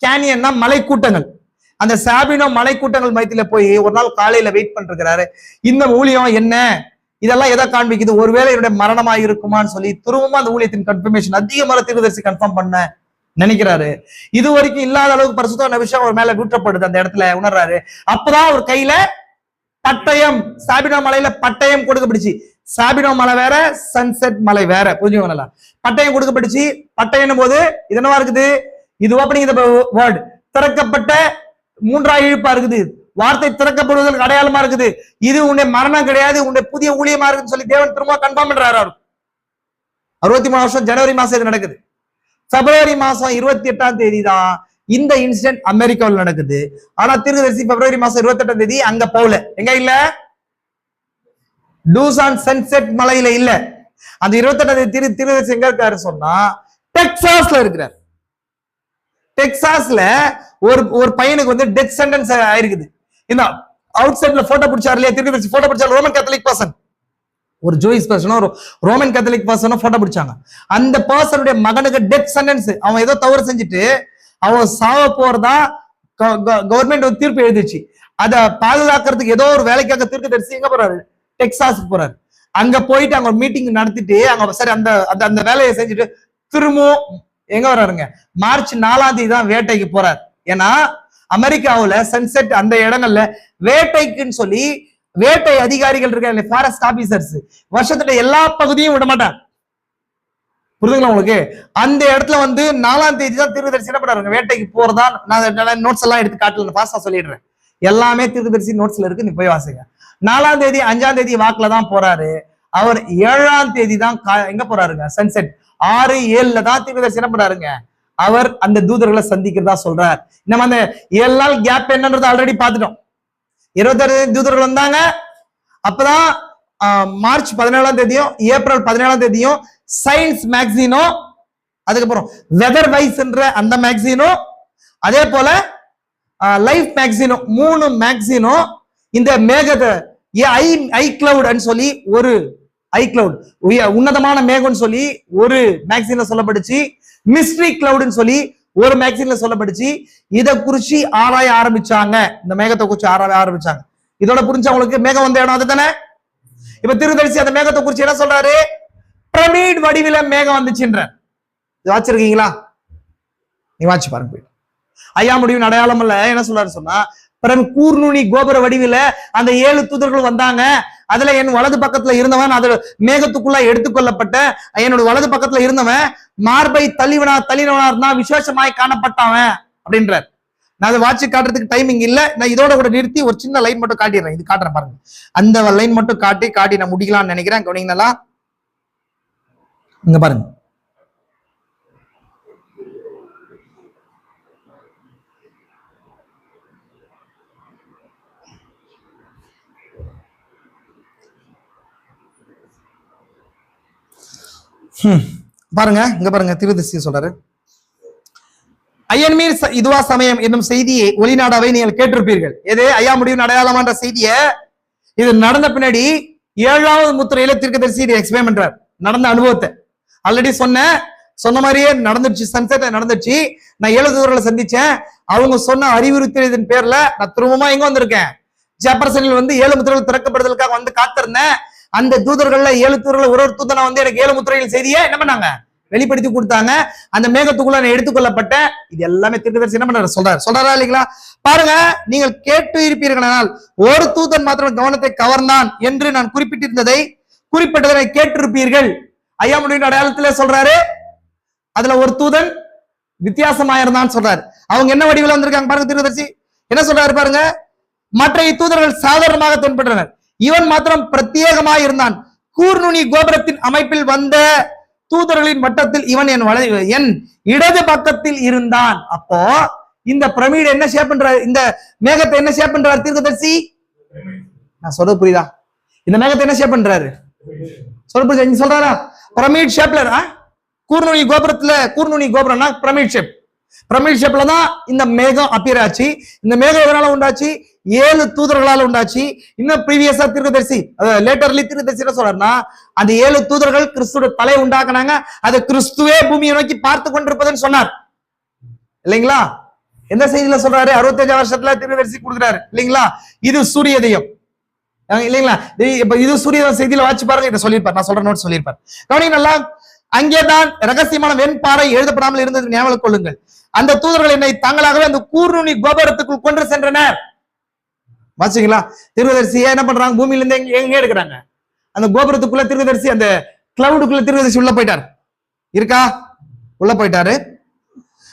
கேனியன்னா மலை கூட்டங்கள், அந்த சாபினோ மலை கூட்டங்கள் மையத்துல போய் ஒரு நாள் காலையில வெயிட் பண்ணிருக்கிறாரு. இந்த ஊழியம் என்ன, இதெல்லாம் எதை காண்பிக்குது? ஒருவேளை என்னுடைய மரணமா இருக்குமான்னு சொல்லி திரும்பவும் அந்த ஊழியத்தின் கன்ஃபர்மேஷன் அதிகமாக தீர்க்கதரிசி கன்ஃபார்ம் பண்ண நினைக்கிறாரு. இது வரைக்கும் இல்லாத அளவுக்கு பரிசுத்த விஷயம் அவர் மேல ஊற்றப்படுது. அந்த இடத்துல உணர்றாரு. அப்பதான் அவர் கையில பட்டயம், சாபினோ மலையில பட்டயம் கொடுக்கப்படுச்சு. சாபினோ மலை வேற, சன்செட் மலை வேற, புரிஞ்சுக்கோங்களா? பட்டயம் கொடுக்கப்படுச்சு. பட்டயம் போது இது என்னவா இருக்குது? இது ஓப்பனிங் வேர்ட், திறக்கப்பட்ட 3ஆம் இழுப்பா இருக்குது. வார்த்தை திறக்கப்படுவதற்கு அடையாளமா இருக்குது. இது உன்னுடைய மரணம் கிடையாது, உன்னுடைய புதிய ஊழியமா இருக்குன்னு சொல்லி தேவன் திரும்ப கன்ஃபார்ம் பண்றாரு. அவர் 63 வருஷம் ஜனவரி மாசம் இது நடக்குது. பிப்ரவரி மாசம் 28ஆம் தேதி தான் இந்த இன்சிடென்ட் அமெரிக்காவில் நடக்குது. ஆனா தீர்க்கதரிசி பிப்ரவரி மாசம் 28ஆம் தேதி அங்க போகல. எங்க இல்ல? டூசான் சன்செட் மலையில இல்ல. அந்த 28ஆம் தேதி தீர்க்கதரிசி எங்க இருக்காரு சொன்னா, டெக்சாஸ்ல இருக்கிறார். டெக்சாஸ்ல ஒரு பையனுக்கு வந்து டெத் சென்டென்ஸ் ஆயிருக்குது. இந்த அவுட் சைட்ல போட்டோ பிடிச்சாரு இல்லையா தீர்க்கதரிசி? போட்டோ பிடிச்சாரு ரோமன் கேத்தலிக் பர்சன், ஒரு ஜூயிஷ் பர்சன், ஒரு ரோமன் கேத்தலிக் பர்சன் போட்டோ பிடிச்சாங்க. அந்த பர்சனுடைய மகனுக்கு டெத் சென்டென்ஸ். அவன் ஏதோ தவறு செஞ்சுட்டு அவன் சாவ போறதா கவர்மெண்ட் தீர்ப்பு எழுதிச்சு. அதை பாதுகாக்கிறதுக்கு ஏதோ ஒரு வேலைக்காக தீர்க்கதரிசி எங்க போறாரு? டெக்சாஸுக்கு போறாரு. அங்க போயிட்டு அங்க மீட்டிங் நடத்திட்டு அங்க சரி அந்த அந்த வேலையை செஞ்சுட்டு திரும்பவும் எங்க வர்றாருங்க? மார்ச் 4ஆம் தேதி தான் வேட்டைக்கு போறாரு. ஏன்னா அமெரிக்காவுல சன்செட் அந்த இடங்கள்ல வேட்டைக்குன்னு சொல்லி வேட்டை அதிகாரிகள் இருக்க ஃபாரஸ்ட் ஆபீசர்ஸ் வருஷத்துல எல்லா பகுதியும் விட மாட்டாங்க. புரியுதுங்களா உங்களுக்கு? அந்த இடத்துல வந்து 4ஆம் தேதி தான் தீர்க்கதரிசி என்ன பண்றாங்க, வேட்டைக்கு போறதா. நான் நோட்ஸ் எல்லாம் எடுத்து காட்டல, ஃபாஸ்டா சொல்லிடுறேன். எல்லாமே தீர்க்கதரிசி நோட்ஸ்ல இருக்கு, நீ போய் வாசிங்க. 4ஆம் தேதி 5ஆம் தேதி வாக்குல தான் போறாரு அவர். 7ஆம் தேதி தான் எங்க போறாருங்க, சன்செட் 6-7 தான் தீர்க்கதரிசி என்ன பண்றாருங்க, அவர் அந்த தூதர்களை சந்திக்கிறதா சொல்றார். நம்ம அந்த 7 நாள் கேப் என்னன்றது ஆல்ரெடி பார்த்துட்டோம். 26 தூதர்கள் வந்தாங்க. அப்பதான் மார்ச் 17ஆம் தேதியும் ஏப்ரல் 17ஆம் தேதியும் சயின்ஸ் மேக்சினோ, அதுக்கப்புறம் வெதர் வைஸ் என்ற அந்த மேக்சினோ, அதே போல லைஃப் மேக்சினோ, 3 மேக்சினோ இந்த மேகத்தை ஐ கிளவுட் சொல்லி ஒரு ஐ கிளவுட் உன்னதமான மேகம்னு சொல்லி ஒரு மேக்சின்ல சொல்லப்படுச்சு. மிஸ்ட்ரி கிளவுட்னு சொல்லி ஒரு மேக்சின்ல சொல்லப்படுச்சு. இதை குறிச்சு ஆராய ஆரம்பிச்சாங்க. இந்த மேகத்தை குறிச்சு ஆராய ஆரம்பிச்சாங்க. இதோட புரிஞ்சு அவங்களுக்கு மேகம் வந்த இடம் அதுதானே. இப்ப தீர்க்கதரிசி அந்த மேகத்தை குறிச்சு என்ன சொல்றாரு, பிரமிட் வடிவில மேகம் வந்துச்சுன்ற. வாச்சிருக்கீங்களா? நீ வாட்சி பாருங்க. ஐயா முடிவின் அடையாளம் இல்ல என்ன சொல்றாரு சொன்னா, கூர்நுனி கோபுர வடிவில அந்த 7 தூதர்கள் வந்தாங்க. அதுல என் வலது பக்கத்துல இருந்தவன் அதுல மேகத்துக்குள்ள எடுத்துக்கொள்ளப்பட்ட என்னோட வலது பக்கத்துல இருந்தவன் மார்பை தள்ளினவனா இருந்தா விசேஷமாய் காணப்பட்டவன் அப்படின்றார். நான் அதை வாட்சி காட்டுறதுக்கு டைமிங் இல்ல. நான் இதோட கூட நிறுத்தி ஒரு சின்ன லைன் மட்டும் காட்டிடுறேன். இது காட்டுறேன் பாருங்க. அந்த லைன் மட்டும் காட்டி நான் முடிக்கலாம்னு நினைக்கிறேன். கவனிங்களா? இங்க பாருங்க. பாருங்க, இங்க பாருங்க. தீர்க்கதரிசி சொல்றாரு, ஐயன்மீர் இதுவா சமயம் என்னும் செய்தியை ஒளிநாடாவை நீங்கள் கேட்டிருப்பீர்கள். எது ஐயா முடிவின் அடையாளமான செய்திய இது நடந்த பின்னாடி 7வது முத்திரையில தீர்க்கதரிசி இதை எக்ஸ்பிளைன் பண்றார். நடந்த அனுபவத்தை ஆல்ரெடி சொன்ன மாதிரியே நடந்துச்சு. சன்செட் நடந்துச்சு. நான் 7 தூதர்களை சந்திச்சேன். அவங்க சொன்ன அறிவுறுத்தியதன் பேர்ல நான் திரும்பமா எங்க வந்திருக்கேன், ஜெபர்சனில் வந்து 7 முத்திரைகள் திறக்கப்படுதலுக்காக வந்து காத்திருந்தேன். அந்த தூதர்கள்ல 7 தூதர்கள் ஒரு தூதனா வந்து எனக்கு 7 முத்திரைகள் செய்தியை என்ன பண்ணாங்க, வெளிப்படுத்தி கொடுத்தாங்க. அந்த மேகத்துக்குள்ள நான் எடுத்துக்கொள்ளப்பட்ட. இது எல்லாமே தீர்க்கதரிசி என்ன பண்றாரு, சொல்றாரா இல்லைங்களா? பாருங்க, நீங்கள் கேட்டு இருப்பீர்களானால் ஒரு தூதன் மாத்திரம் கவனத்தை கவர்ந்தான் என்று நான் குறிப்பிட்டதை கேட்டிருப்பீர்கள். ஐயா முடிவின் அடையாளத்திலே சொல்றாரு, அதுல ஒரு தூதன் வித்தியாசமாயிருந்தான் சொல்றாரு. அவங்க என்ன வடிவில் வந்திருக்காங்க பாருங்க. தீர்க்கதரிசி என்ன சொல்றாரு பாருங்க, மற்ற தூதர்கள் சாதாரணமாக தென்பட்டனர், இவன் மாத்திரம் பிரத்யேகமாக இருந்தான். கூர்நுனி கோபுரத்தின் அமைப்பில் வந்த தூதர்களின் வட்டத்தில் இவன் என் இடது பக்கத்தில் இருந்தான். அப்போ இந்த பிரமிடு என்ன ஷேப் பண்றாரு, இந்த மேகத்தை என்ன ஷேப் பண்றாரு தீர்க்கதரிசி? நான் சொல்றது புரியுதா? இந்த மேகத்தை என்ன ஷேப் பண்றாரு சொல்றாரா? பிரமிட் ஷேப்ல. கூர்நுனி கோபுரம்னா பிரமிட் ஷேப். பிரமிட் ஷேப்ல தான் இந்த மேகம் அப்பியர் ஆச்சு. இந்த மேகம் எதனால உண்டாச்சு, 7 தூதர்களால் உண்டாச்சு. இன்னும் ப்ரீவியஸா தீர்க்கதரிசி லேட்டர்லி தீர்க்கதரிசி என்ன சொல்றாருன்னா, அந்த 7 தூதர்கள் கிறிஸ்துவோட தலை உண்டாக்குனாங்க. அது கிறிஸ்துவே பூமியை நோக்கி பார்த்து கொண்டிருப்பதுன்னு சொன்னார் இல்லைங்களா? எந்த செய்தியில சொல்றாரு, 65 வருஷத்துல தீர்க்கதரிசி கொடுக்குறாரு இல்லைங்களா? இது சூரியதயம் இல்லைங்களா? இப்ப இது சூரியதயம் செய்தியில வாட்சி பாருங்க. இதை சொல்லியிருப்பார், நான் சொல்ற நோட் சொல்லியிருப்பார். கவனிங்க நல்லா. அங்கேதான் ரகசியமான வெண்பாறை எழுதப்படாமல் இருந்தது ஞாபகம் கொள்ளுங்கள். அந்த தூதர்கள் என்னை தாங்களாகவே அந்த கூர்நுனி கோபுரத்துக்குள் கொண்டு சென்றனர். வாசிங்களா? தீர்க்கதரிசி என்ன பண்றாங்க, பூமியில இருந்து எங்க எடுக்கிறாங்க, அந்த கோபுரத்துக்குள்ள தீர்க்கதரிசி அந்த கிளவுடுக்குள்ள தீர்க்கதரிசி உள்ள போயிட்டார். இருக்கா? உள்ள போயிட்டாரு.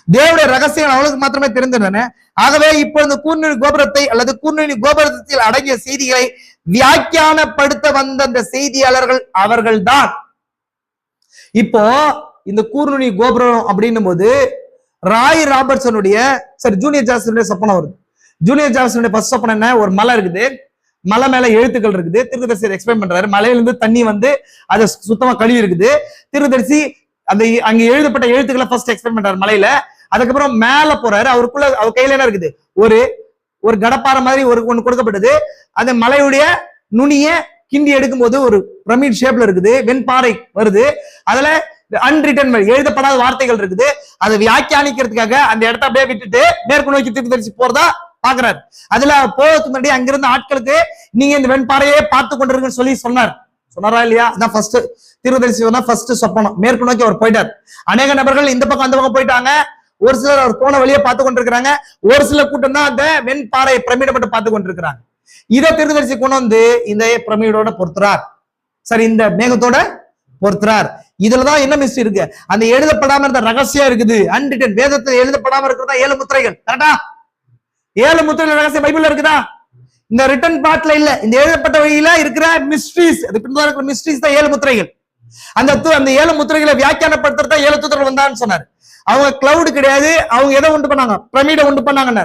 தேவனுடைய ரகசியம் அவளுக்கு மாத்திரமே தெரிந்திருந்தன. ஆகவே இப்பொழுது கூர்நுனி கோபுரத்தை அல்லது கூர்நுனி கோபுரத்தில் அடங்கிய செய்திகளை வியாக்கியானப்படுத்த வந்த அந்த செய்தியாளர்கள் அவர்கள் தான். இப்போ இந்த கூர்நுனி கோபுரம் அப்படின்னும் போது ராய் ராபர்ட்சனுடைய ஜூனியர் ஜாக்சனுடைய சொப்பனம் வருது. ஜூனியர் ஜாக்சனுடைய ஃபர்ஸ்ட் சொப்பனம் என்ன, ஒரு மலை இருக்குது, மலை மேல எழுத்துக்கள் இருக்குது. தீர்க்கதரிசி எக்ஸ்பிளைன் பண்றாரு. மலையிலிருந்து தண்ணி வந்து அதை சுத்தமா கழுவி இருக்குது. தீர்க்கதரிசி அந்த அங்க எழுதப்பட்ட எழுத்துக்களை ஃபர்ஸ்ட் எக்ஸ்பிளைன் பண்றாரு மலையில. அதுக்கப்புறம் மேல போறாரு. அவருக்குள்ள அவர் கையில என்ன இருக்குது, ஒரு கடப்பாறை மாதிரி ஒண்ணு கொடுக்கப்பட்டது. அந்த மலையுடைய நுனிய கிண்டி எடுக்கும் போது ஒரு பிரமிட் ஷேப்ல இருக்குது, வெண்பாறை வருது. அதுல அன்ரிட்டன் எழுதப்படாத வார்த்தைகள் இருக்குது. அதை வியாக்கியானிக்கிறதுக்காக அந்த இடத்த அப்படியே விட்டுட்டு மேற்கு நோக்கி தீர்க்கதரிசி போறதா பாக்குறாரு. அதுல போறதுக்கு முன்னாடி அங்கிருந்த ஆட்களுக்கு நீங்க இந்த வெண்பாறையே பார்த்து கொண்டிருக்குன்னு சொல்லி சொன்னாரா இல்லையா? அதான் ஃபர்ஸ்ட் தீர்க்கதரிசி ஃபர்ஸ்ட் சொப்பனம். மேற்கு நோக்கி அவர் போயிட்டார். அநேக நபர்கள் இந்த பக்கம் அந்த பக்கம் போயிட்டாங்க. ஒரு சிலர் அவர் போன வழியை பார்த்து கொண்டிருக்கிறாங்க. ஒரு சில கூட்டம் தான் அந்த வெண்பாறை பிரமிடை மட்டும் பார்த்து கொண்டிருக்கிறாங்க. இதை தீர்க்கதரிசி கொண்டு வந்து இந்த பிரமிடோட பொறுத்துறார். சரி, இந்த மேகத்தோட பொறுத்துறார். இதுலதான் என்ன மிஸ்டேக் இருக்கு? அந்த எழுதப்படாம இருந்த ரகசியம் இருக்குது. அன்ரிட்டன் வேதத்தில் எழுதப்படாம இருக்கிறதா 7 முத்திரைகள். கரெக்டா? 7 முத்திரைகள் ரகசியம் பைபிள்ல இருக்குதா? இந்த ரிட்டன் பார்ட்ல இல்ல. இந்த எழுதப்பட்ட வழியில இருக்கிற மிஸ்ட்ரீஸ், அது பின்னாடி இருக்கிற மிஸ்ட்ரீஸ் தான் 7 முத்திரைகள். அந்த 7 முத்திரைகளை வியாக்கியானப்படுத்துறதா 7 தூதர்கள் வந்தான்னு சொன்னார். அவங்க கிளவுட் கிடையாது, அவங்க எதை உண்டு பண்ணாங்க? பிரமிட உண்டு பண்ணாங்க.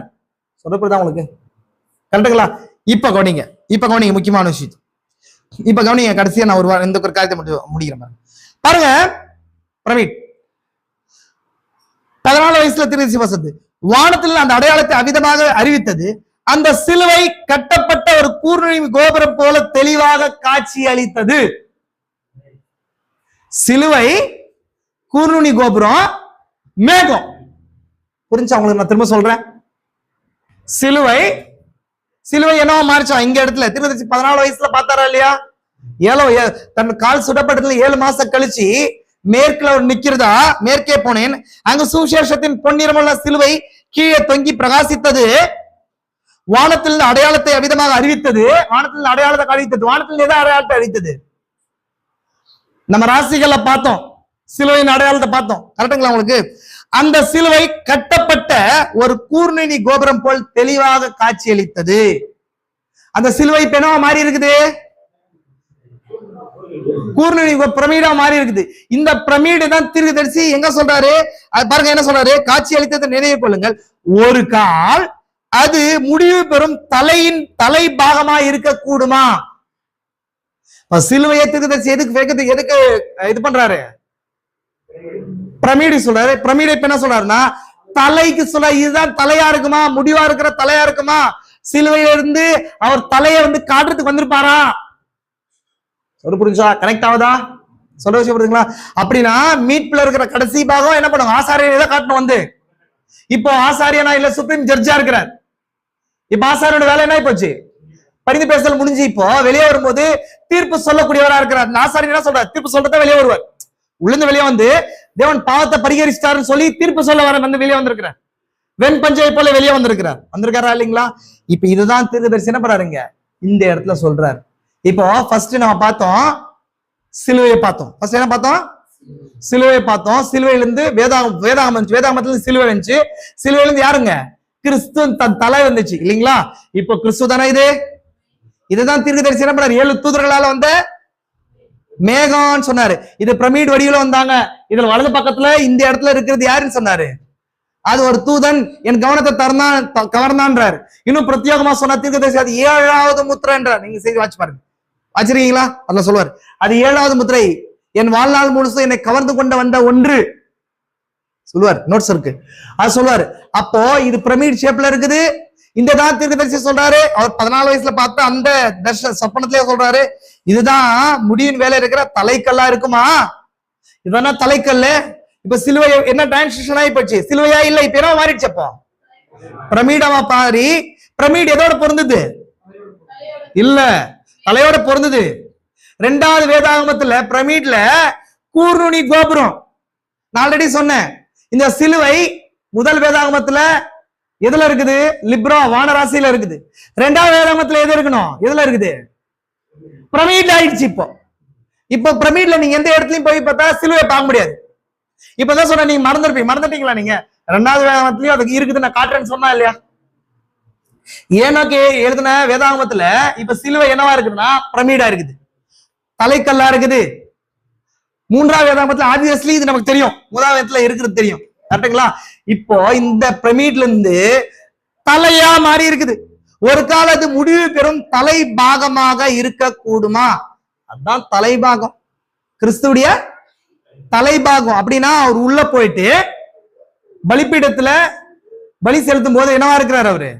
சொல்லப்படுதா உங்களுக்கு? கரெக்டுங்களா? இப்ப கவனிங்க முக்கியமான விஷயம். இப்ப கவனிங்க, கடைசியா நான் இந்த ஒரு காரியத்தை முடிக்கிறேன் பாருங்க. பிரமிட் 14 வயசுல திருச்சி வசது வானத்தில் அந்த அடையாளத்தை அவிதமாக அறிவித்தது. அந்த சிலுவை கட்டப்பட்ட ஒரு கூர்நுனி கோபுரம் போல தெளிவாக காட்சி அளித்தது. சிலுவை, கூர்நுனி கோபுரம், மேகம். புரிஞ்சா உங்களுக்கு? நான் திரும்ப சொல்றேன். சிலுவை என்னவோ மாறிச்சா இங்க இடத்துல திருச்சி 14 வயசுல பார்த்தாரா இல்லையா? தன் கால் சுடப்பட்டதுல 7 மாசம் கழிச்சு மேற்குல ஒரு நிக்கிறதா, மேற்கே போனேன். அங்கு சுவிசேஷத்தின் பொன்னிறமுள்ள சிலுவை கீழே தொங்கி பிரகாசித்தது. வானத்தில் அடையாளத்தை அவிதமாக அறிவித்தது. வானத்தில் அடையாளத்தை அறிவித்தது. வானத்தில் எதை அடையாளத்தை அறிவித்தது? நம்ம ராசிகளை பார்த்தோம், சிலுவையின் அடையாளத்தை பார்த்தோம். கரெக்டுங்களா உங்களுக்கு? அந்த சிலுவை கட்டப்பட்ட ஒரு கூர்நுனி கோபுரம் போல் தெளிவாக காட்சியளித்தது. அந்த சிலுவை பெணவா மாறி இருக்குது, கூர்நுனி பிரமிடா மாறி இருக்குது. இந்த பிரமிடு தான் தீர்க்கதரிசி எங்க சொல்றாரு? பாருங்க என்ன சொல்றாரு? காட்சி அளித்ததை நினைவு கொள்ளுங்கள், ஒரு கால் அது முடிவு பெறும் தலையின் தலை பாகமா இருக்க கூடுமா? சிலுவையை தீர்க்கதரிசி எதுக்கு இது பண்றாரு? பிரமிடு சொல்றாரு. பிரமிடை என்ன சொல்றாருன்னா தலைக்கு சொல்ல, இதுதான் தலையா இருக்குமா? முடிவா இருக்கிற தலையா இருக்குமா? சிலுவையில இருந்து அவர் தலையை காட்டுறதுக்கு வந்திருப்பாரா? சொல்ல புரிஞ்சா? கனெக்ட் ஆகுதா? சொல்ல விஷயம் புரியுதுங்களா? அப்படின்னா மீட்புல இருக்கிற கடைசி பாகம் என்ன பண்ணுவாங்க? ஆசாரியனை தான் காட்டணும். இப்போ ஆசாரியனா இல்ல சுப்ரீம் ஜட்ஜா இருக்கிறார். இப்ப ஆசாரியோட வேலை என்ன போச்சு? பரிந்து பேசல் முடிஞ்சு இப்போ வெளியே வரும்போது தீர்ப்பு சொல்லக்கூடியவரா இருக்கிறார். ஆசாரியன் என்ன சொல்றாரு? தீர்ப்பு சொல்றத வெளியே வருவார். உளுந்து வெளியே வந்து தேவன் பாவத்தை பரிகரிச்சிட்டாருன்னு சொல்லி தீர்ப்பு சொல்ல வர வெளியே வந்திருக்கிறார். வெண் பஞ்சை போல வெளியே வந்திருக்காரா இல்லைங்களா? இப்ப இதுதான் தீர்க்கதரிசி என்ன பண்றாருங்க இந்த இடத்துல சொல்றாரு. இப்போ ஃபர்ஸ்ட் நம்ம பார்த்தோம் சிலுவையை பார்த்தோம். ஃபர்ஸ்ட் என்ன பார்த்தோம்? சிலுவையை பார்த்தோம். சிலுவையில இருந்து வேதாகமத்துல சிலுவை வந்துச்சு. சிலுவையில இருந்து யாருங்க? கிறிஸ்து தன் தலை வந்துச்சு இல்லைங்களா? இப்போ கிறிஸ்து தானே இதுதான் தீர்க்கதரிசி என்ன பண்ணாரு? 7 தூதர்களால வந்த மேகம்னு சொன்னாரு. இது பிரமிட் வடிவில வந்தாங்க. இதுல வலது பக்கத்துல இந்த இடத்துல இருக்கிறது யாருன்னு சொன்னாரு? அது ஒரு தூதன் என் கவனத்தை கவர்ந்தான்றாரு. இன்னும் பிரத்யேகமா சொன்ன தீர்க்கதரிசி அது 7வது முத்திரை என்றார். நீங்க செய்தி வாட்சி பாருங்க, வச்சிருக்கீங்களா? அதுல சொல்லுவார் அது 7வது முத்திரை, என் வாழ்நாள் முழுசும் என்னை கவர்ந்து கொண்டு வந்த ஒன்று சொல்லுவார். நோட்ஸ் இருக்கு, அது சொல்லுவாரு. அப்போ இது பிரமிட் ஷேப்ல இருக்குது. இந்த தான் தீர்க்கதரிசி சொல்றாரு. அவர் 14 வயசுல பார்த்த அந்த சொப்பனத்திலே சொல்றாரு, இதுதான் முடியின் வேலை இருக்கிற தலைக்கல்லா இருக்குமா? இதுதானா தலைக்கல்லு? இப்ப சிலுவை என்ன டிரான்ஸ்லேஷன் ஆகி போச்சு? சிலுவையா இல்ல, இப்ப என்ன மாறிடுச்சு? அப்போ பிரமிடமா பாரி. பிரமிட் எதோட பொருந்தது? இல்ல, தலையோட பொருந்தது. 2வது வேதாகமத்துல பிரமிட்ல கூர்நுனி கோபுரம். நான் ஆல்ரெடி சொன்னேன். இந்த சிலுவை முதல் வேதாகமத்துல எதுல இருக்குது? லிப்ரா வானராசியில இருக்குது. 2வது வேதாகமத்துல எது இருக்கணும்? எதுல இருக்குது? பிரமிட்ல ஆயிடுச்சு. இப்போ பிரமிட்ல நீங்க எந்த இடத்துலயும் போய் பார்த்தா சிலுவை பார்க்க முடியாது. இப்பதான் சொன்ன, நீங்க மறந்துட்டீங்களா? நீங்க 2வது வேதாகமத்திலயும் அதுக்கு இருக்குது, நான் காட்டுறேன்னு சொன்னா இல்லையா? ஏனோக்கு எழுதின வேதாகமத்துல இப்ப சிலுவை என்னவா இருக்குன்னா பிரமிடா இருக்குது, தலைக்கல்லா இருக்குது. 3வது வேதாகமத்துல ஆப்வியஸ்லி இது நமக்கு தெரியும், 1வது வேதத்துல இருக்கிறது தெரியும். கரெக்டுங்களா? இப்போ இந்த பிரமிட்ல இருந்து தலையா மாறி இருக்குது. ஒரு கால அது முடிவு பெறும் தலை பாகமாக இருக்க கூடுமா? அதுதான் தலைபாகம், கிறிஸ்துடைய தலைபாகம். அப்படின்னா அவர் உள்ள போயிட்டு பலிபீடத்துல பலி செலுத்தும் போது என்னவா இருக்கிறார்? அவரு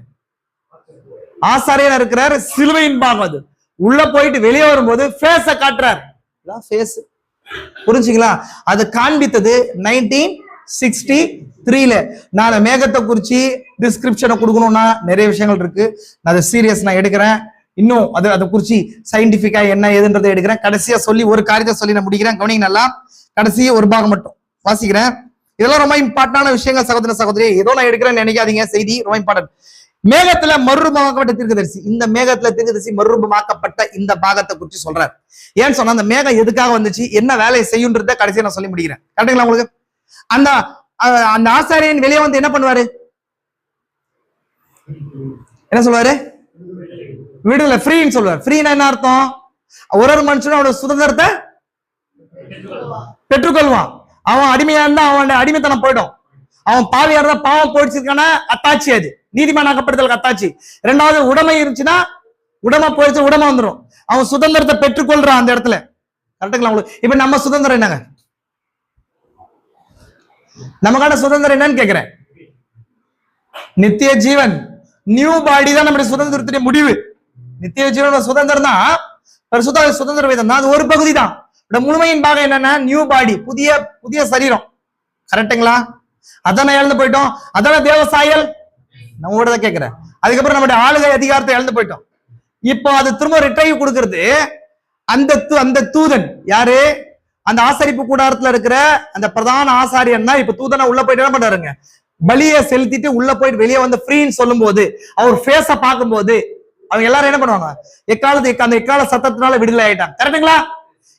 ஆசாரியனா இருக்கிறார். சிலுவையின் பாகம் அது. உள்ள போயிட்டு வெளியே வரும்போது ஃபேஸ காட்டுறார். ஃபேஸ் புரிஞ்சுங்களா? அது காண்பித்தது 1963ல. நான் மேகத்தை குறிச்சு டிஸ்கிரிப்ஷனை கொடுக்கணும்னா நிறைய விஷயங்கள் இருக்கு. நான் அதை சீரியஸ் நான் எடுக்கிறேன். இன்னும் அதை குறிச்சு சயின்டிபிக்கா என்ன ஏதுன்றதை எடுக்கிறேன். கடைசியா சொல்லி ஒரு காரியத்தை சொல்லி நான் முடிக்கிறேன். கவனிங்க நல்லா, கடைசியா ஒரு பாகம் மட்டும் வாசிக்கிறேன். இதெல்லாம் ரொம்ப இம்பார்ட்டன்டான விஷயங்கள் சகோதர சகோதரி. ஏதோ நான் எடுக்கிறேன்னு நினைக்காதீங்க. செய்தி ரொம்ப இம்பார்ட்டன்ட். மேகத்துல மறுரூபமாக்கப்பட்ட தீர்க்கதரிசி. இந்த மேகத்துல தீர்க்கதரிசி மறுரூபமாக்கப்பட்ட இந்த பாகத்தை குறித்து சொல்றாரு. ஏன்னு சொன்னா அந்த மேகம் எதுக்காக வந்துச்சு, என்ன வேலையை செய்யுன்றத கடைசியா நான் சொல்லி முடிக்கிறேன். கரெக்டுங்களா உங்களுக்கு? அந்த அந்த ஆசாரியன் வெளியே வந்து என்ன பண்ணுவாரு, என்ன சொல்லுவாரு, விடுதலை, ஃப்ரீன்னு சொல்லுவார். ஃப்ரீனா என்ன அர்த்தம், ஒரு மனுஷனும் அவனோட சுதந்திரத்தை பெற்றுக்கொள்வான். அவன் அடிமையா இருந்தா அவன் அடிமைத்தனம் போயிடும். அவன் பாவியா இருந்தா பாவம் போயிடுச்சிருக்கான அத்தாட்சி, அது நீதிமானாக்கப்படுதல் அத்தாட்சி. ரெண்டாவது உடைமை இருந்துச்சுன்னா உடைமை போயிடுச்சு, உடைமை வந்துடும். அவன் சுதந்திரத்தை பெற்றுக்கொள்றான் அந்த இடத்துல. கரெக்டுங்களா உங்களுக்கு? இப்ப நம்ம சுதந்திரம் என்னங்க, நமக்கான சுதந்திரம் என்னன்னு கேக்குறேன். நித்திய ஜீவன், நியூ பாடி தான் நம்முடைய சுதந்திரத்துடைய முடிவு. நித்திய ஜீவன் சுதந்திரம் தான், சுதந்திர வேதம் தான், அது ஒரு பகுதி தான். முழுமையின் பாகம் என்னன்னா நியூ பாடி, புதிய புதிய சரீரம். கரெக்டுங்களா? அதான இழந்து போயிட்டோம், அதான தேவசாயல். நம்ம கூட தான் கேட்கிறேன். அதுக்கப்புறம் நம்முடைய ஆளுகை அதிகாரத்தை இழந்து போயிட்டோம். இப்போ அது திரும்ப ரிட்ரைவ் கொடுக்கிறது அந்த தூதன் யாரு, அந்த ஆசரிப்பு கூடாரத்துல இருக்கிற அந்த பிரதான ஆசாரியன் தான். இப்ப தூதனை உள்ள போயிட்டு என்ன பண்றாருங்க, பலியை செலுத்திட்டு உள்ள போயிட்டு வெளியே வந்து ஃப்ரீன்னு சொல்லும் போது, அவர் ஃபேஸ பார்க்கும் போது அவங்க எல்லாரும் என்ன பண்ணுவாங்க, அந்த எக்கால சத்தத்தினால விடுதலை ஆயிட்டாங்க. கரெக்டுங்களா?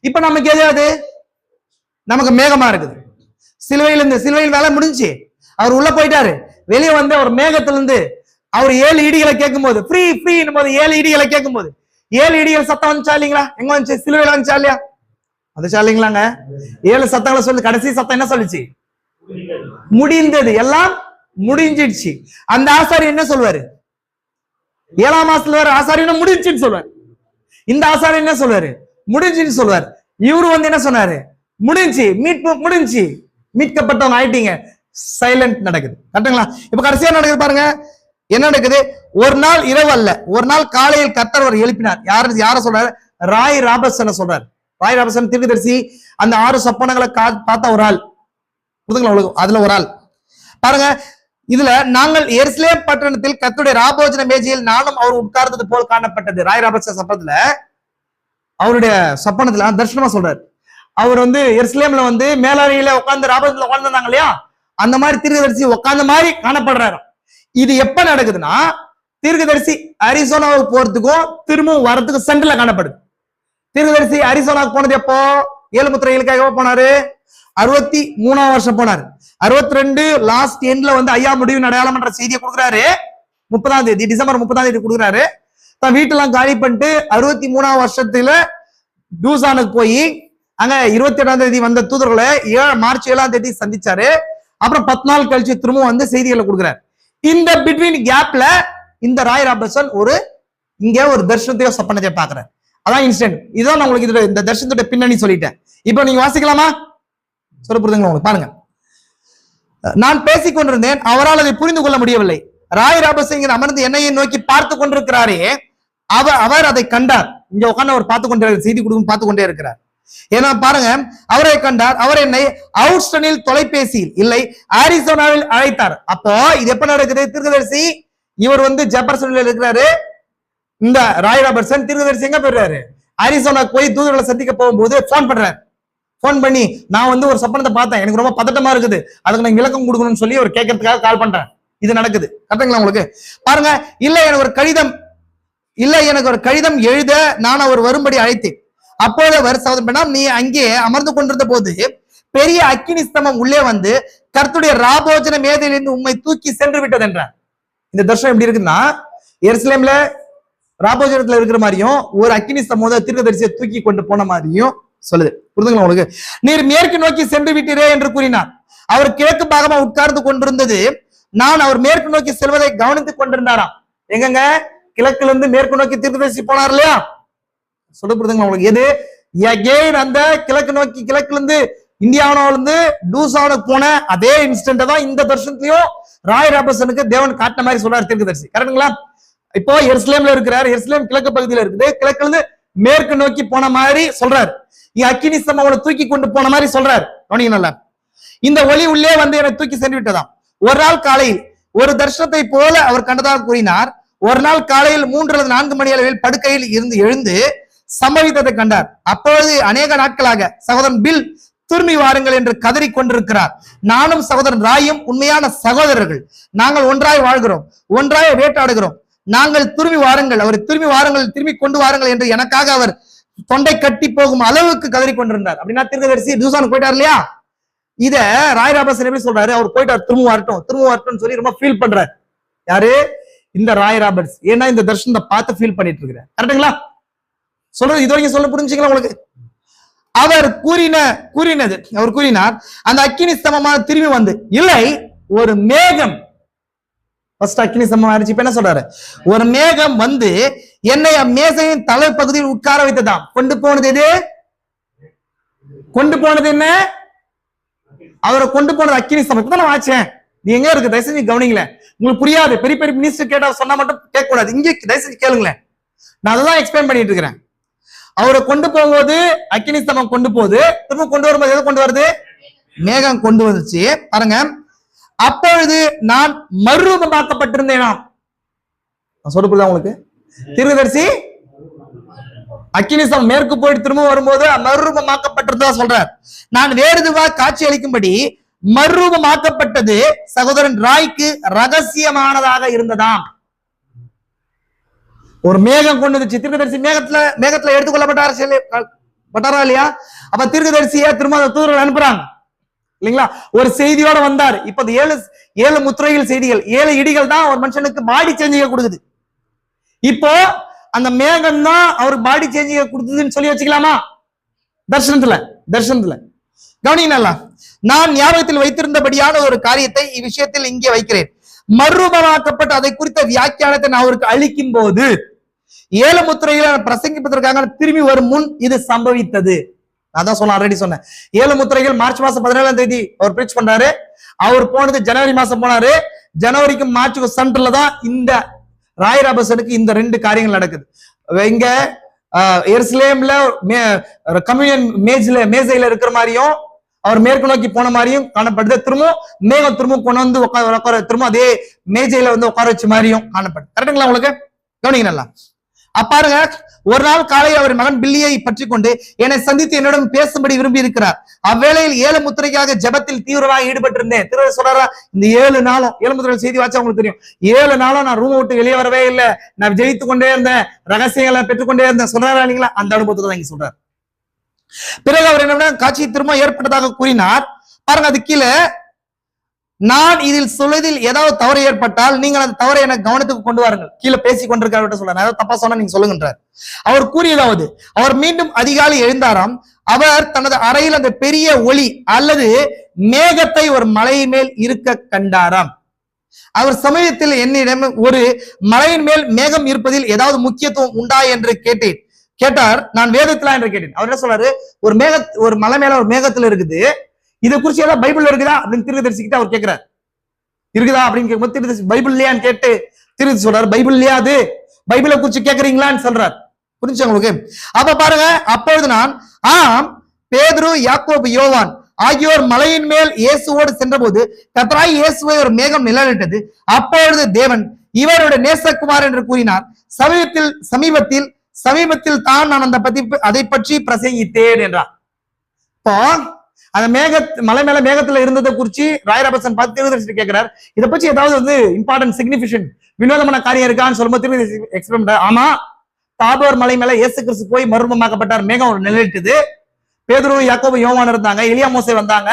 இப்ப நமக்கு எதாவது நமக்கு மேகமா இருக்குது. சிலுவையில் வேலை முடிஞ்சு அவர் உள்ள போயிட்டாரு. வெளியே வந்து அவர் மேகத்துல இருந்து அவர் 7 இடிகளை கேட்கும் போது, ஃப்ரீ ஃப்ரீன்னு போது 7 இடிகளை கேட்கும் போது 7 இடிகள் சத்தம் வந்துச்சா இல்லைங்களா? எங்க வந்துச்சு, சிலுவையில வந்துச்சா இல்லையா? வந்துச்சா இல்லைங்களாங்க? 7 சத்தங்களை சொல்லி கடைசி சத்தம் என்ன சொல்லிச்சு, முடிந்தது, எல்லாம் முடிஞ்சிடுச்சு. அந்த ஆசாரி என்ன சொல்வாரு, 7ஆம் மாசத்துல வேற ஆசாரியனை முடிஞ்சுன்னு சொல்வாரு. இந்த ஆசாரி என்ன சொல்வாரு, முடிஞ்சுன்னு சொல்வார். இவரு வந்து என்ன சொன்னாரு, முடிஞ்சு, மீட்பு முடிஞ்சு, மீட்கப்பட்டவங்க ஆயிட்டீங்க. சைலண்ட் நடக்குது. கரெக்டுங்களா? இப்ப கடைசியா நடக்குது பாருங்க, என்ன நடக்குது. ஒரு நாள் இரவு அல்ல, ஒரு நாள் காலையில் கர்த்தர் அவர் எழுப்பினார். யார சொல்றாரு, ராய் ராபர்ட்சன் சொல்றாரு. ராய் ராபர்ட்சன் தீர்க்கதரிசி. அந்த 6 சொப்பனங்களை பார்த்த ஒரு ஆள், அதுல ஒரு ஆள் பாருங்க. இதுல நாங்கள் எருசலேம் பட்டணத்தில் கர்த்தருடைய ராபோஜன மேஜையில் நானும் அவர் உட்கார்ந்தது போல் காணப்பட்டது. ராய் ராபர்ட்சன் சப்பனத்துல, அவருடைய சப்பனத்துல தர்ஷனமா சொல்றாரு. அவர் வந்து எருசலேம்ல வந்து மேலாரியில உட்கார்ந்து ராபோஜனத்துல உட்கார்ந்துருந்தாங்க இல்லையா, அந்த மாதிரி தீர்க்கதரிசி உட்கார்ந்த மாதிரி காணப்படுறாரு. இது எப்ப நடக்குதுன்னா, தீர்க்கதரிசி அரிசோனாவுக்கு போறதுக்கும் திரும்பவும் வரதுக்கு சென்டர்ல காணப்படுது. தீர்க்கதரிசி அரிசோனாவுக்கு போனது எப்போ, 7 முத்திரைகளுக்காக போனாரு, 63ஆம் வருஷம் போனாரு. 62 லாஸ்ட் எண்ட்ல வந்து ஐயா முடிவு அடையாளம் என்ற செய்தியை கொடுக்குறாரு. 30ஆம் தேதி, டிசம்பர் 30ஆம் தேதி கொடுக்குறாரு. தான் வீட்டெல்லாம் காலி பண்ணிட்டு 63ஆம் வருஷத்துல டூசானுக்கு போய் அங்க 28ஆம் தேதி வந்த தூதர்களை மார்ச் 7ஆம் தேதி சந்திச்சாரு. அப்புறம் 10 நாள் கழிச்சு திரும்பவும் வந்து செய்திகளை கொடுக்குறாரு. இந்த பிட்வீன் கேப்ல இந்த ராய் ராபர்ட்சன் இங்க ஒரு தர்ஷனத்தையோ சப்பனத்தையோ பாக்குறாரு. அதான் இன்சிடென்ட். இதான் நான் உங்களுக்கு இந்த தர்ஷனத்தோட பின்னணி சொல்லிட்டேன். இப்போ நீங்க வாசிக்கலாமா, சொல்ல புரியுதுங்களா உங்களுக்கு? பாருங்க, நான் பேசிக் கொண்டிருந்தேன், அவரால் அதை புரிந்து கொள்ள முடியவில்லை. ராய் ராபர்ட்சன் அமர்ந்து என்னையை நோக்கி பார்த்து கொண்டிருக்கிறாரே, அவர் அதை கண்டார். இங்க உட்காந்து அவர் பார்த்து கொண்டே செய்தி கொடுக்கும் பார்த்து கொண்டே இருக்கிறார். ஏன்னா பாருங்க, அவரை கண்டார். அவர் என்னை ஹவுஸ்டனில் தொலைபேசியில் இல்லை அரிசோனாவில் அழைத்தார். அப்போ இது எப்ப நடக்குது, தீர்க்கதரிசி இவர் வந்து ஜெபர்சன்ல இருக்கிறாரு. இந்த ராய் ராபர்ட்சன் தீர்க்கதரிசி எங்க போயிடுறாரு, அரிசோனாக்கு போய் தூதர்களை சந்திக்க போகும்போது போன் பண்றாரு. போன் பண்ணி, நான் வந்து ஒரு சொப்பனத்தை பார்த்தேன், எனக்கு ரொம்ப பதட்டமா இருக்குது, அதுக்கு நான் விளக்கம் கொடுக்கணும்னு சொல்லி அவர் கேட்கறதுக்காக கால் பண்றேன். இது நடக்குது. கரெக்டுங்களா உங்களுக்கு? பாருங்க, எனக்கு ஒரு கடிதம் எழுத நான் அவர் வரும்படி அழைத்தேன். அப்போது அவர் சகோதரன், நீ அங்கே அமர்ந்து கொண்டிருந்த போது பெரிய அக்கினி ஸ்தம்பம் உள்ளே வந்து கர்த்தருடைய ராபோஜன மேதையிலிருந்து உண்மை தூக்கி சென்று விட்டது என்றார். இந்த தர்ஷனம் எப்படி இருக்குன்னா, எருசலேம்ல ராபோஜனத்துல இருக்கிற மாதிரியும் ஒரு அக்கினி ஸ்தம்பம் தீர்க்கதரிசியை தூக்கி கொண்டு போன மாதிரியும் சொல்லுது. புரிதுங்களா உங்களுக்கு? நீர் மேற்கு நோக்கி சென்று விட்டீரே என்று கூறினார். அவர் கிழக்கு பாகமா உட்கார்ந்து கொண்டிருந்தது. நான் அவர் மேற்கு நோக்கி செல்வதை கவனித்துக் கொண்டிருந்தாராம். எங்கங்க, கிழக்குல இருந்து மேற்கு நோக்கி தீர்க்கதரிசி போனார் இல்லையா? சொல்ல புரியுதுங்களா உங்களுக்கு? எது அகைன் அந்த கிழக்குல இருந்து இந்தியாவில இருந்து டூசானுக்கு போன அதே இன்ஸ்டன்ட் தான் இந்த தர்ஷனத்திலையும் ராய் ராபர்ட்சனுக்கு தேவன் காட்டின மாதிரி சொல்றாரு தீர்க்கதரிசி. கரெக்டுங்களா? இப்போ எருசலேம்ல இருக்கிறார், எருசலேம் கிழக்கு பகுதியில இருக்குது, கிழக்குல இருந்து மேற்கு நோக்கி போன மாதிரி சொல்றாரு. அக்கினி ஸ்தம்பம் அவனை தூக்கி கொண்டு போன மாதிரி சொல்றாரு. நல்லா, இந்த ஒளி உள்ளே வந்து என்னை தூக்கி சென்று விட்டதாம். ஒரு நாள் காலையில் ஒரு தர்ஷனத்தை போல அவர் கண்டதாக கூறினார். ஒரு நாள் காலையில் 3 அல்லது 4 மணி அளவில் படுக்கையில் இருந்து எழுந்து சம்பவித்ததை கண்டார். அப்பொழுது அநேக நாட்களாக சகோதரன் பில் திரும்பி வாருங்கள் என்று கதறி கொண்டிருக்கிறார். நானும் சகோதரன் ராயும் உண்மையான சகோதரர்கள். நாங்கள் ஒன்றாய் வாழ்கிறோம், ஒன்றாய் வேட்டாடுகிறோம். நாங்கள் திரும்பி வாருங்கள், அவர் திரும்பி வாருங்கள், திரும்பி கொண்டு வாருங்கள் என்று எனக்காக அவர் தொண்டை கட்டி போகும் அளவுக்கு கதறி கொண்டிருந்தார். அப்படின்னா தீர்க்கதரிசி டியூசானுக்கு போயிட்டார் இல்லையா? இத ராய் ராபர்ட்சன் எப்படி சொல்றாரு? அவர் போயிட்டார், திரும்ப வரட்டும் சொல்லி ரொம்ப ஃபீல் பண்றாரு. யாரு? இந்த ராய் ராபர்ட்ஸ். ஏன்னா இந்த தர்ஷனத்தை பார்த்து ஃபீல் பண்ணிட்டு இருக்கிறார். கரெக்டுங்களா? சொல்றது இது வரைக்கும் சொல்ல புரிஞ்சுங்களா உங்களுக்கு? அவர் கூறினார், அந்த அக்கினி ஸ்தம்பமான திரும்பி வந்து இல்லை, ஒரு மேகம். அக்கினி ஸ்தம்பம் ஆயிடுச்சு. இப்ப என்ன சொல்றாரு? ஒரு மேகம் வந்து என்னை மேசையின் தலைப்பகுதியில் உட்கார வைத்ததாம். கொண்டு போனது எது? கொண்டு போனது என்ன? அவரை கொண்டு போனது அக்கினி ஸ்தம்பம். இப்பதான் நான் ஆச்சேன். நீ எங்க இருக்கு? தயவு செஞ்சு கவனிங்களேன். உங்களுக்கு புரியாது. பெரிய பெரிய மினிஸ்டர் கேட்டா சொன்னா மட்டும் கேட்க கூடாது. இங்க தயவு செஞ்சு கேளுங்களேன். நான் அதான் எக்ஸ்பிளைன் பண்ணிட்டு இருக்கிறேன். அவரை கொண்டு போகும்போது அக்கினி ஸ்தம்பம் கொண்டு போகுது, திரும்ப கொண்டு வரும்போது எதை கொண்டு வருது? மேகம் கொண்டு வந்துச்சு. பாருங்க, அப்பொழுது நான் மறுரூபமாக்கப்பட்டிருந்தேனாம். சொல்ல புரியுதா உங்களுக்கு? தீர்க்கதரிசி அக்கினி ஸ்தம்பம் மேற்கு போயிட்டு திரும்ப வரும்போது மறுரூபமாக்கப்பட்டிருந்தா சொல்றார். நான் வேறு இதுவா காட்சி அளிக்கும்படி மறுரூபமாக்கப்பட்டது சகோதரன் ராய்க்கு ரகசியமானதாக இருந்ததாம். ஒரு மேகம் கொண்டு வந்துச்சு. தீர்க்கதரிசி மேகத்துல எடுத்துக்கொள்ளப்பட்டாரா இல்லையா? அப்ப தீர்க்கதரிசிய திரும்ப தூதர்கள் அனுப்புறாங்க இல்லைங்களா? ஒரு செய்தியோட வந்தார். இப்ப ஏழு முத்திரைகள் செய்திகள், 7 இடிகள் தான் ஒரு மனுஷனுக்கு பாடி சேஞ்சிங்க கொடுக்குது. இப்போ அந்த மேகம் தான் அவருக்கு பாடி சேஞ்சிங்க கொடுத்ததுன்னு சொல்லி வச்சுக்கலாமா? தர்சனத்துல கவனிங்க. நான் ஞாபகத்தில் வைத்திருந்தபடியான ஒரு காரியத்தை இவ்விஷயத்தில் இங்கே வைக்கிறேன். மறுரூபமாக்கப்பட்டு அதை குறித்த வியாக்கியானத்தை நான் அவருக்கு அளிக்கும் போது 7 முத்திரைகளை பிரசங்கிப்பதற்காக திரும்பி வரும் முன் இது சம்பவித்தது. அதான் ஆல்ரெடி சொன்னேன். 7 முத்திரைகள் மார்ச் மாசம் 17ஆம் தேதி அவர் பிரீச் பண்றாரு. அவர் போனது ஜனவரி மாசம் போனாரு. ஜனவரிக்கும் மார்ச்சுக்கும் சென்டர்ல தான் இந்த ராய் ராபர்ட்சனுக்கு இந்த 2 காரியங்கள் நடக்குது. இங்க எருசலேம்ல கம்யூனியன் மேஜையில இருக்கிற மாதிரியும் அவர் மேற்கு நோக்கி போன மாதிரியும் காணப்படுது. திரும்ப கொண்டு வந்து உட்கார திரும்ப அதே மேஜையில வந்து உட்கார வச்ச மாதிரியும் காணப்படுது. கரெக்டுங்களா உங்களுக்கு? கவனிங்க நல்லா. அப்பாருங்க, ஒரு நாள் காலையில் அவர் மகன் பில்லியை பற்றி கொண்டு என்னை சந்தித்து என்னிடம் பேசும்படி விரும்பி இருக்கிறார். அவ்வேளையில் 7 முத்திரைக்காக ஜெபத்தில் தீவிரமாக ஈடுபட்டிருந்தேன். திருவள்ளுவர் சொல்றாரா, இந்த 7 நாளும் 7 முத்திரை செய்தி வாச்சா உங்களுக்கு தெரியும். 7 நாளும் நான் ரூம் விட்டு வெளியே வரவே இல்லை. நான் ஜெயித்து கொண்டே இருந்தேன், ரகசியங்களை பெற்றுக்கொண்டே இருந்தேன். சொல்றாரா இல்லைங்களா? அந்த அனுபவத்துக்கு தான் இங்க சொல்றாரு. பிறகு அவர் என்ன காட்சி திரும்ப ஏற்பட்டதாக கூறினார். பாருங்க, அது கீழே, நான் இதில் சொல்வதில் ஏதாவது தவறு ஏற்பட்டால் நீங்கள் அந்த தவறை எனக்கு கவனத்துக்கு கொண்டு வாருங்கள். கீழே பேசி கொண்டிருக்காரு சொல்ல, ஏதாவது தப்பா சொன்னா நீங்க சொல்லுங்கன்றார். அவர் கூறியதாவது, அவர் மீண்டும் அதிகாலை எழுந்தாராம். அவர் தனது அறையில் அந்த பெரிய ஒளி அல்லது மேகத்தை ஒரு மலையின் மேல் இருக்க கண்டாராம். அவர் சமயத்தில் என்னிடம் ஒரு மலையின் மேல் மேகம் இருப்பதில் ஏதாவது முக்கியத்துவம் உண்டா என்று கேட்டார். நான் வேதத்துல என்று கேட்டேன். அவர் என்ன சொல்றாரு? ஒரு மலை மேல ஒரு மேகத்துல இருக்குது, இதை குறிச்சு ஏதாவது பைபிள் இருக்குதா அப்படின்னு தீர்க்கதரிசிக்கிட்ட அவர் கேட்கிறார். இருக்குதா அப்படின்னு கேட்கும்போது தீர்க்கதரிசி பைபிள் இல்லையான்னு கேட்டு தீர்க்கதரிசி சொல்றாரு, பைபிள் இல்லையா, அது பைபிளை குறிச்சு கேட்கறீங்களான்னு சொல்றாரு. புரிஞ்சு உங்களுக்கு? அப்ப பாருங்க, அப்பொழுது நான் பேதுரு, யாக்கோபு, யோவான் ஆகியோர் மலையின் மேல் இயேசுவோடு சென்றபோது கர்த்தராகிய இயேசுவை ஒரு மேகம் நிழலிட்டது. அப்பொழுது தேவன் இவருடைய நேசகுமார் என்று கூறினார். சமீபத்தில் தான் நான் அதை பற்றி பிரசங்கித்தேன் என்றார். இப்போ அந்த மலை மேல மேகத்துல இருந்ததை குறிச்சு ராய் ராபர்ட்சன் பார்த்து தீர்க்கதரிசி கேட்கிறார், இதை பற்றி ஏதாவது வந்து இம்பார்ட்டன்ட் சிக்னிபிகன்ட் வினோதமான காரியம் இருக்கான்னு சொல்லும்போது தீர்க்கதரிசி எக்ஸ்பிளைன் பண்றார். ஆமா, தாபோர் மலை மேல இயேசு கிறிஸ்து போய் மறுரூபமாக்கப்பட்டார், மேகம் ஒரு நிழலிட்டது. பேதுரு, யாக்கோபு, யோவான் இருந்தாங்க, எலியா மோசே வந்தாங்க.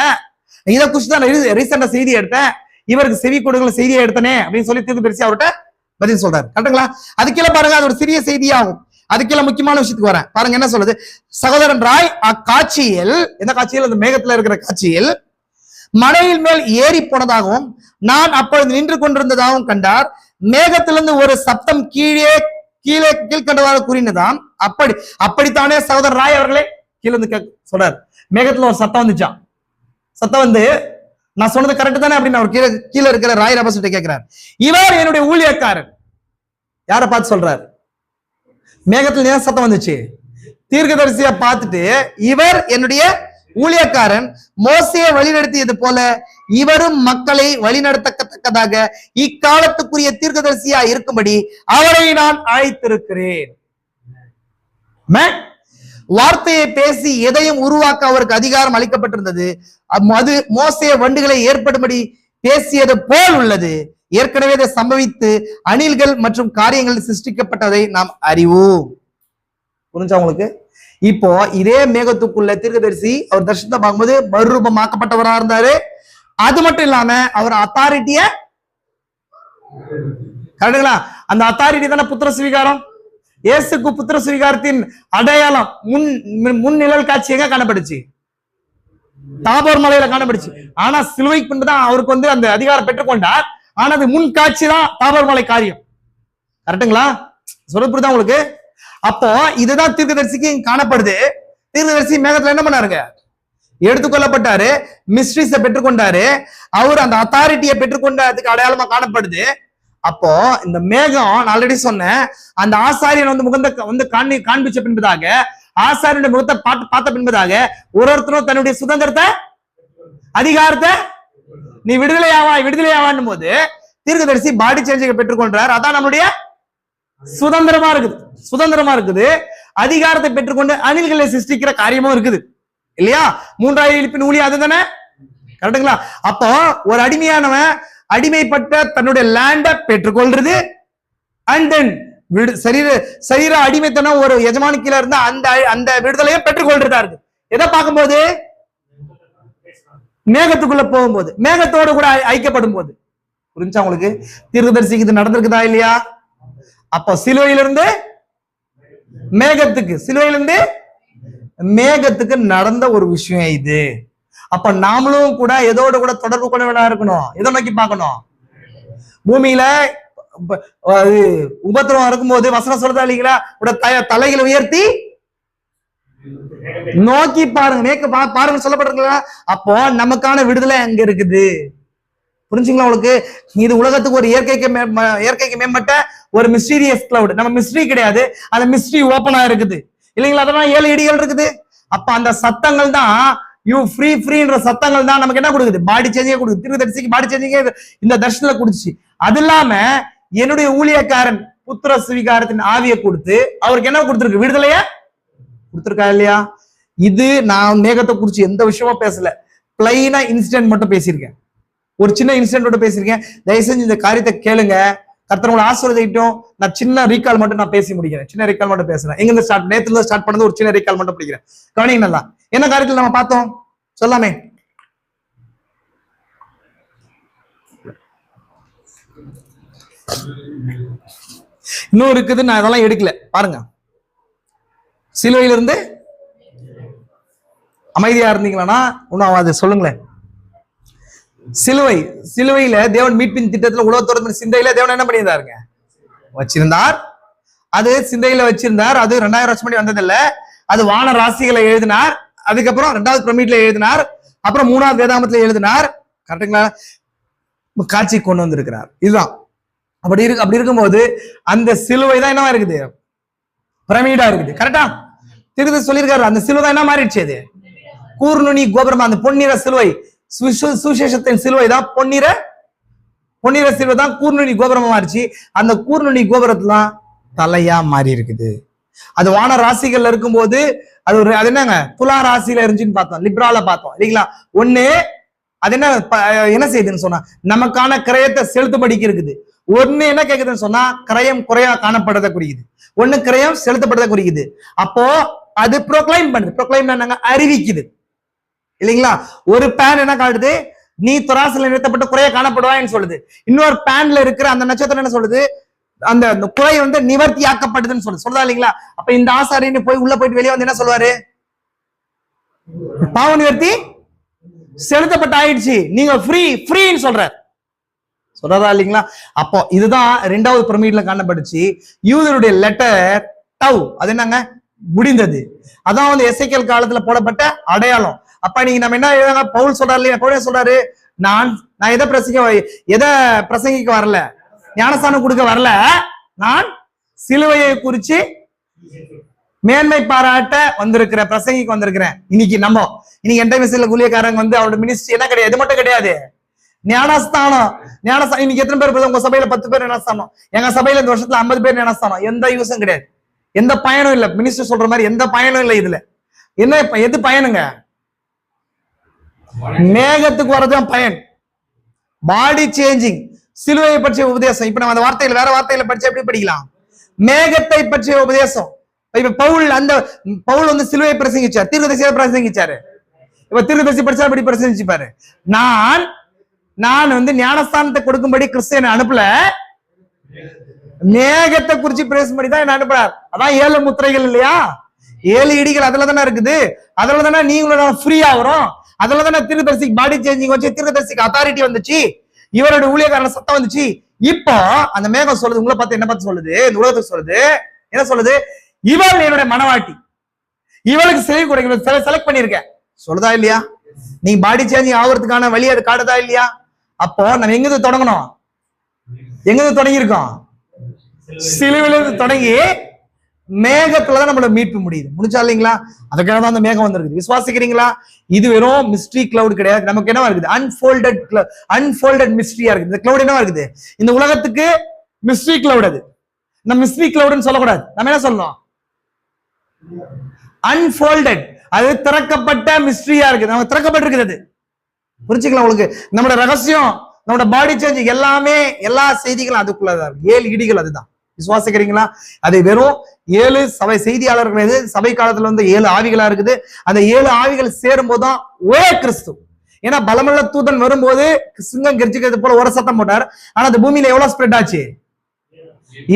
இதை குறிச்சு தான் ரீசெண்டா செய்தி எடுத்தேன், இவருக்கு செவி கொடுக்கல செய்தியை எடுத்தனே அப்படின்னு சொல்லி தீர்க்கதரிசி அவர்கிட்ட பதில் சொல்றாரு. கரெக்டுங்களா? அதுக்கீழே பாருங்க, அது ஒரு சிறிய செய்தியாகும். அதுக்கெல்லாம் முக்கியமான விஷயத்துக்கு வரேன். பாருங்க என்ன சொல்லுது. சகோதரன் ராய் அக்காட்சியில், எந்த காட்சியில்? அந்த மேகத்துல இருக்கிற காட்சியில் மலையின் மேல் ஏறி போனதாகவும் நான் அப்பொழுது நின்று கொண்டிருந்ததாகவும் கண்டார். மேகத்திலிருந்து ஒரு சப்தம் கீழ்கண்டவாறு கூறினதாம். அப்படித்தானே சகோதரன் ராய் அவர்களே? கீழே இருந்து சொல்றாரு, மேகத்துல ஒரு சத்தம் வந்துச்சான். சத்தம் வந்து நான் சொன்னது கரெக்ட் தானே அப்படின்னு அவர் கீழே இருக்கிற ராய் ராபர்ட்சன் கேட்கிறார். இவர் என்னுடைய ஊழியக்காரன். யாரை பார்த்து சொல்றாரு? மேகத்துல ஏன் சத்தம் வந்துச்சு? தீர்க்கதரிசியை பார்த்துட்டு, இவர் என்னுடைய ஊழியக்காரன், மோசேயை வழிநடத்தியது போல இவரும் மக்களை வழிநடத்தத்தக்கதாக இக்காலத்துக்குரிய தீர்க்கதரிசியா இருக்கும்படி அவரை நான் அழைத்திருக்கிறேன். வார்த்தையை பேசி எதையும் உருவாக்க அவருக்கு அதிகாரம் அளிக்கப்பட்டிருந்தது. அது மோசே வண்டுகளை ஏற்படும்படி பேசியது போல் உள்ளது. ஏற்கனவே இதை சம்பவித்து அணில்கள் மற்றும் காரியங்கள் சிருஷ்டிக்கப்பட்டதை நாம் அறிவோம். புரிஞ்சா உங்களுக்கு? இப்போ இதே மேகத்துக்குள்ள தீர்க்கதரிசி அவர் தரிசனத்தை பார்க்கும்போது மறுரூபமாக்கப்பட்டவரா இருந்தாரு. அது மட்டும் இல்லாம அவர் அத்தாரிட்டிய கரெக்டுங்களா? அந்த அத்தாரிட்டி தானே புத்திர சுவீகாரம். இயேசுக்கு புத்திர சுவீகாரத்தின் அடையாளம் முன் நிழல் காட்சி எங்க காணப்படுச்சு? தாபோர் மலையில காணப்படுச்சு. ஆனா சிலுவைக்கு பின்புதான் அவருக்கு வந்து அந்த அதிகாரம் பெற்றுக்கொண்டார். ஆனா அது முன் காட்சி தான் தாபோர் மலை காரியம். கரெக்டுங்களா? சொல்ல உங்களுக்கு? அப்போ இதுதான் தீர்க்கதரிசிக்கு காணப்படுது. தீர்க்கதரிசி மேகத்துல என்ன பண்ணாருங்க? எடுத்துக்கொள்ளப்பட்டாரு, மிஸ்ட்ரிஸ பெற்றுக்கொண்டாரு. அவர் அந்த அத்தாரிட்டியை பெற்றுக்கொண்டதுக்கு அடையாளமா காணப்படுது. அப்போ இந்த மேகம் நான் ஆல்ரெடி சொன்னேன், அந்த ஆசாரியன் வந்து முகந்த காண்பிச்ச பின்பதாக, ஆசாரியனுடைய முகத்தை பார்த்த பின்பதாக ஒருத்தரும் தன்னுடைய சுதந்திரத்தை அதிகாரத்தை நீ விடுதலையாவான் போது தீர்க்கதரிசி பாடி சேஞ்சை பெற்றுக்கொண்டார். அதான் நம்மளுடைய சுதந்திரமா இருக்குது. அதிகாரத்தை பெற்றுக்கொண்டு அணில்களை சிருஷ்டிக்கிற காரியமும் இருக்குது இல்லையா? மூன்றாவது எழுப்பின் ஊழியம் அதுதானே, கரெக்டுங்களா? அப்போ ஒரு அடிமையானவன் அடிமைப்பட்ட தன்னுடைய லேண்ட பெற்றுக்கொள்றது, அண்ட் தென் சரீர அடிமைத்தனம் ஒரு எஜமானி கீழ இருந்த அந்த விடுதலையை பெற்றுக்கொள்றதா இருக்கு. எதை பார்க்கும்போது? மேகத்துக்குள்ள போகும்போது, மேகத்தோடு கூட ஐக்கியப்படும் போது. புரிஞ்சா உங்களுக்கு? தீர்க்கதரிசிக்கு இது நடந்திருக்குதா இல்லையா? அப்போ சிலுவையிலிருந்து மேகத்துக்கு நடந்த ஒரு விஷயம் இது. அப்ப நாமளும் கூட எதோட கூட தொடர்பு கொள்ள இருக்கணும். எதை நோக்கி பார்க்கணும்? பூமியில உபத்திரவம் இருக்கும்போது வசனம் சொல்றதா இல்லைங்களா? தலைகளை உயர்த்தி நோக்கி பாருங்க, பாருங்க சொல்லப்பட்டிருக்கா? அப்போ நமக்கான விடுதலை அங்க இருக்குது. புரிஞ்சுங்களா உங்களுக்கு? இது உலகத்துக்கு ஒரு இயற்கைக்கு மேம்பட்ட ஒரு மிஸ்டீரியஸ் கிளவுட். நம்ம மிஸ்ட்ரி கிடையாது, அந்த மிஸ்ட்ரி ஓப்பனா இருக்குது இல்லைங்களா? அதெல்லாம் 7 இடிகள் இருக்குது. அப்ப அந்த சத்தங்கள் தான் ஃப்ரீன்ற சத்தங்கள் தான் நமக்கு என்ன கொடுக்குது? பாடி சேஞ்சிங்க கொடுக்குது. தீர்க்கதரிசிக்கு பாடி சேஞ்சிங்க இந்த தர்ஷனத்துல கொடுத்துச்சு. அது இல்லாம என்னுடைய ஊழியக்காரன் புத்திர சுவீகாரத்தின் ஆவியை கொடுத்து அவருக்கு என்ன கொடுத்துருக்கு? விடுதலைய கொடுத்துருக்கா இல்லையா? இது நான் மேகத்தை குறிச்சு எந்த விஷயமும் பேசல, பிளைனா இன்சிடென்ட் மட்டும் பேசியிருக்கேன். ஒரு சின்ன இன்சிடென்ட் பேசியிருக்கேன். தயவு செஞ்சு இந்த காரியத்தை கேளுங்க. கர்த்தர் உங்களை ஆசீர்வதிக்கட்டும். நான் சின்ன ரீகால் மட்டும் நான் பேசி முடிக்கிறேன். சின்ன ரீகால் மட்டும் பேசுறேன். எங்க நேத்துல ஸ்டார்ட் பண்ணது ஒரு சின்ன ரீகால் மட்டும் படிக்கிறேன். கவனிங்க நல்லா. என்ன காரியத்தில் நம்ம பார்த்தோம் சொல்லாமே? இன்னும் இருக்குது, நான் அதெல்லாம் எடுக்கல பாருங்க. சிலுவையிலிருந்து அமைதியா இருந்தீங்களா? இன்னும் அது சொல்லுங்களேன். சிலுவையில தேவன் மீட்பின் திட்டத்துல உலகத்தோட சிந்தையில தேவன் என்ன பண்ணியிருந்தாருங்க? வச்சிருந்தார். அது சிந்தையில வச்சிருந்தார். அது 2000 வருஷம் முன்னாடி வந்ததில்ல. அது வான ராசிகளை எழுதினார். அதுக்கப்புறம் 2வது பிரமிட்ல எழுதினார். அப்புறம் 3வது வேதாமத்துல எழுதினார். கரெக்டுங்களா? காட்சி கொண்டு வந்திருக்கிறார். இதுதான் அப்படி இருக்கும்போது அந்த சிலுவை தான் என்னவா இருக்குது? பிரமிடா இருக்குது. கரெக்டா? திருப்பி சொல்லியிருக்காரு. அந்த சிலுவை தான் என்ன மாறிடுச்சு? அது கூர்நுனி கோபுரமா, அந்த பொன்னிற சிலுவை, சுசேஷத்தின் சிலுவை தான் பொன்னிற சிலுவை தான் கூர்நுனி கோபுரமா மாறிச்சு. அந்த கூர்நுனி கோபுரத்துல தலையா மாறி இருக்குது. அது வான ராசிகள்ல இருக்கும்போது அது என்னங்க துலா ராசியில இருந்துச்சுன்னு பார்த்தோம், லிப்ரால பார்த்தோம் இல்லைங்களா? ஒண்ணு அது என்ன செய்யுதுன்னு சொன்னா நமக்கான கிரயத்தை செலுத்தபடிக்கு இருக்குது. ஒண்ணு என்ன கேக்குதுன்னு சொன்னா கிரயம் குறையா காணப்படுறத குறிக்குது, ஒண்ணு கிரயம் செலுத்தப்படுறத குறிக்குது. அப்போ அது ப்ரோக்ளைம் பண்ணுது. ப்ரோக்ளைம் என்னங்க? அறிவிக்குது இல்லைங்களா? ஒரு பேன் என்ன காட்டுது? நீ துராசில நிறுத்தப்பட்ட குறைய காணப்படுவான்னு சொல்லுது. இன்னொரு பேன்ல இருக்கிற அந்த நட்சத்திரம் என்ன சொல்லுது? அந்த குறை வந்து நிவர்த்தி ஆக்கப்படுதுன்னு சொல்லுதா இல்லைங்களா? அப்ப இந்த ஆசாரியன்னு போய் உள்ள போயிட்டு வெளியே வந்து என்ன சொல்லுவாரு? பாவ நிவர்த்தி செலுத்தப்பட்ட ஆயிடுச்சு, நீங்க ஃப்ரீன்னு சொல்றதா இல்லைங்களா? அப்போ இதுதான் 2வது பிரமிட்ல காணப்படுச்சு. யூதருடைய லெட்டர் டவ், அது என்னங்க? முடிந்தது. அதான் வந்து எசேக்கியேல் காலத்துல போடப்பட்ட அடையாளம். அப்ப நீங்க நம்ம என்ன எழுதாங்க? பவுல் சொல்றாரு இல்லையா? பவுல் சொல்றாரு, நான் எதை பிரசங்கிக்க வரல, ஞானஸ்தானம் கொடுக்க வரல, நான் சிலுவையை குறிச்சு மேன்மை பாராட்ட வந்திருக்கிற பிரசங்கிக்கு வந்திருக்கிறேன். இன்னைக்கு என்டைமிஸ்ல ஊழியக்காரங்க வந்து அவரோட மினிஸ்ட்ரி என்ன கிடையாது? இது மட்டும் கிடையாது, ஞானஸ்தானம். இன்னைக்கு எத்தனை பேர்? உங்க சபையில 10 பேர் ஞானஸ்தானம். எங்க சபையில இந்த வருஷத்துல 50 பேர் ஞானஸ்தானம். எந்த யூஸும் கிடையாது. எந்த பயனும் இல்லை. மினிஸ்டர் சொல்ற மாதிரி எந்த பயனும் இல்லை இதுல. என்ன எது பயனுங்க? மேகத்துக்கு வரதுதான் பயன். பாடி சேஞ்சிங், சிலுவையை பற்றிய உபதேசம். இப்ப நம்ம அந்த வார்த்தையில வேற வார்த்தையில படிச்சு எப்படி படிக்கலாம்? மேகத்தை பற்றிய உபதேசம். இப்ப பவுல் வந்து சிலுவையை பிரசங்கிச்சார், தீர்க்கதரிசியை பிரசங்கிச்சாரு. இப்ப தீர்க்கதரிசி படிச்சா அப்படி பிரசங்கிச்சுப்பாரு. நான் வந்து ஞானஸ்தானத்தை கொடுக்கும்படி கிறிஸ்து அனுப்பல, மேகத்தை குறிச்சு பேசும்படி தான் என்ன அனுப்புறார். அதான் 7 முத்திரைகள் இல்லையா, 7 இடிகள் அதுல தானே இருக்குது. அதுல தானே நீங்களும் ஃப்ரீயா வரும். அதுல தானே தீர்க்கதரிசிக்கு பாடி சேஞ்சிங் வச்சு, தீர்க்கதரிசிக்கு அத்தாரிட்டி வந்துச்சு, இவரோட ஊழியக்காரன சத்தம் வந்துச்சு. இப்போ அந்த மேகம் சொல்லுது, உங்களை பார்த்து என்ன பார்த்து சொல்லுது, இந்த உலகத்துக்கு சொல்லுது, என்ன சொல்லுது? இவள் என்னுடைய மனவாட்டி, இவளுக்கு செவி கொடுக்க செலக்ட் பண்ணிருக்கேன் சொல்லுதா இல்லையா? நீ பாடி சேஞ்சிங் ஆகுறதுக்கான வழி அது காட்டுதா இல்லையா? அப்போ நம்ம எங்கிருந்து தொடங்கணும்? எங்கிருந்து தொடங்கி இருக்கோம்? சிலுவிலிருந்து தொடங்கி மேகத்துலதான் நம்மளோட மீட்பு முடிச்சா இல்லைங்களா? அதுக்காக தான் அந்த மேகம் வந்திருக்கு. விசுவாசிக்கிறீங்களா? இது வெறும் மிஸ்ட்ரி கிளவுட் கிடையாது. நமக்கு என்னவா இருக்குது? அன்ஃபோல்டட் மிஸ்ட்ரியா இருக்குது. இந்த கிளவுட் என்னவா இருக்குது? இந்த உலகத்துக்கு மிஸ்ட்ரி கிளவுட். அது நம்ம மிஸ்ட்ரி கிளவுட்னு சொல்லக்கூடாது. நம்ம என்ன சொல்லணும்? அன்ஃபோல்டட். அது திறக்கப்பட்ட மிஸ்ட்ரியா இருக்குது. நம்ம திறக்கப்பட்டிருக்குது. அது புரிஞ்சுக்கலாம் உங்களுக்கு? நம்மளோட ரகசியம், நம்மளோட பாடி சேஞ்ச் எல்லாமே, எல்லா செய்திகளும் அதுக்குள்ளதான். 7 இடிகள் அதுதான். விசுவாசிக்கிறீங்களா? அது வெறும் 7 சபை செய்தியாளர்கள், சபை காலத்துல வந்து 7 ஆவிகளா இருக்குது. அந்த 7 ஆவிகள் சேரும் போதுதான் ஒரே கிறிஸ்து. ஏன்னா பலமுள்ள தூதன் வரும்போது சிங்கம் கெர்ச்சிக்கிறது போல ஒரு சத்தம் போட்டார். ஆனா அந்த பூமியில எவ்வளவு ஸ்ப்ரெட் ஆச்சு?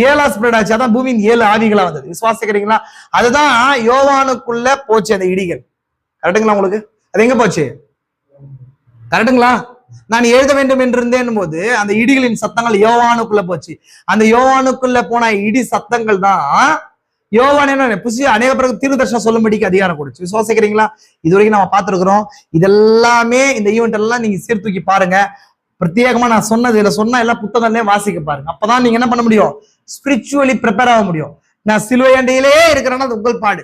7 ஸ்ப்ரெட் ஆச்சு. அதான் பூமியின் 7 ஆவிகளா வந்தது. விசுவாசிக்கிறீங்களா? அதுதான் யோவானுக்குள்ள போச்சு அந்த இடிகள். கரெக்டுங்களா உங்களுக்கு? அது எங்க போச்சு? கரெக்டுங்களா? நான் எழுத வேண்டும் என்று இருந்தேன் போது அந்த இடிகளின் சத்தங்கள் யோவானுக்குள்ள போச்சு. அந்த யோவானுக்குள்ள போன இடி சத்தங்கள் தான் யோவான் என்ன புதிய அநேக பிறகு தீர்க்கதரிசனம் சொல்லும்படிக்கு அதிகாரம் கொடுச்சு. விசுவாசிக்கிறீங்களா? இது வரைக்கும் நம்ம பார்த்திருக்கிறோம். இதெல்லாமே இந்த ஈவெண்ட் எல்லாம் நீங்க சீர்தூக்கி பாருங்க. பிரத்யேகமா நான் சொன்னது இதுல சொன்ன எல்லா புத்தகங்களையும் வாசிக்க பாருங்க. அப்பதான் நீங்க என்ன பண்ண முடியும்? ஸ்பிரிச்சுவலி ப்ரிப்பேர் ஆக முடியும். நான் சிலுவை அண்டையிலே இருக்கிறேன்னா அது உங்கள் பாடு.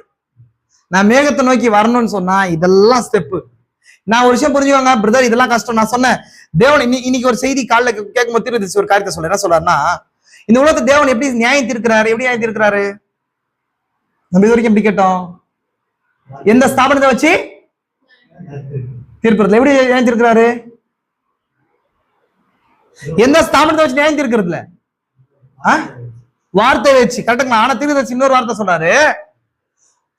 நான் மேகத்தை நோக்கி வரணும்னு சொன்னா இதெல்லாம் ஸ்டெப்பு. நான் ஒரு விஷயம் புரிஞ்சுவாங்க பிரதர், இதெல்லாம் கஷ்டம். நான் சொன்னேன் தேவன் இன்னைக்கு ஒரு செய்தி காலைல கேட்கும்போது தீர்க்கதரிசி ஒரு காரியத்தை சொல்ல என்ன சொல்றாருன்னா, இந்த உலகத்தை தேவன் எப்படி நியாயம் தீர்க்கிறாரு? எப்படி நியாயம் தீர்க்கிறாரு? நம்ம இது வரைக்கும் எப்படி கேட்டோம்? எந்த ஸ்தாபனத்தை வச்சு தீர்க்கிறதுல? எப்படி நியாயம் தீர்க்கிறாரு? எந்த ஸ்தாபனத்தை வச்சு நியாயம் தீர்க்கிறதுல? வார்த்தை வச்சு. கரெக்டுங்களா? ஆனா தீர்க்கதரிசி இன்னொரு வார்த்தை சொல்றாரு,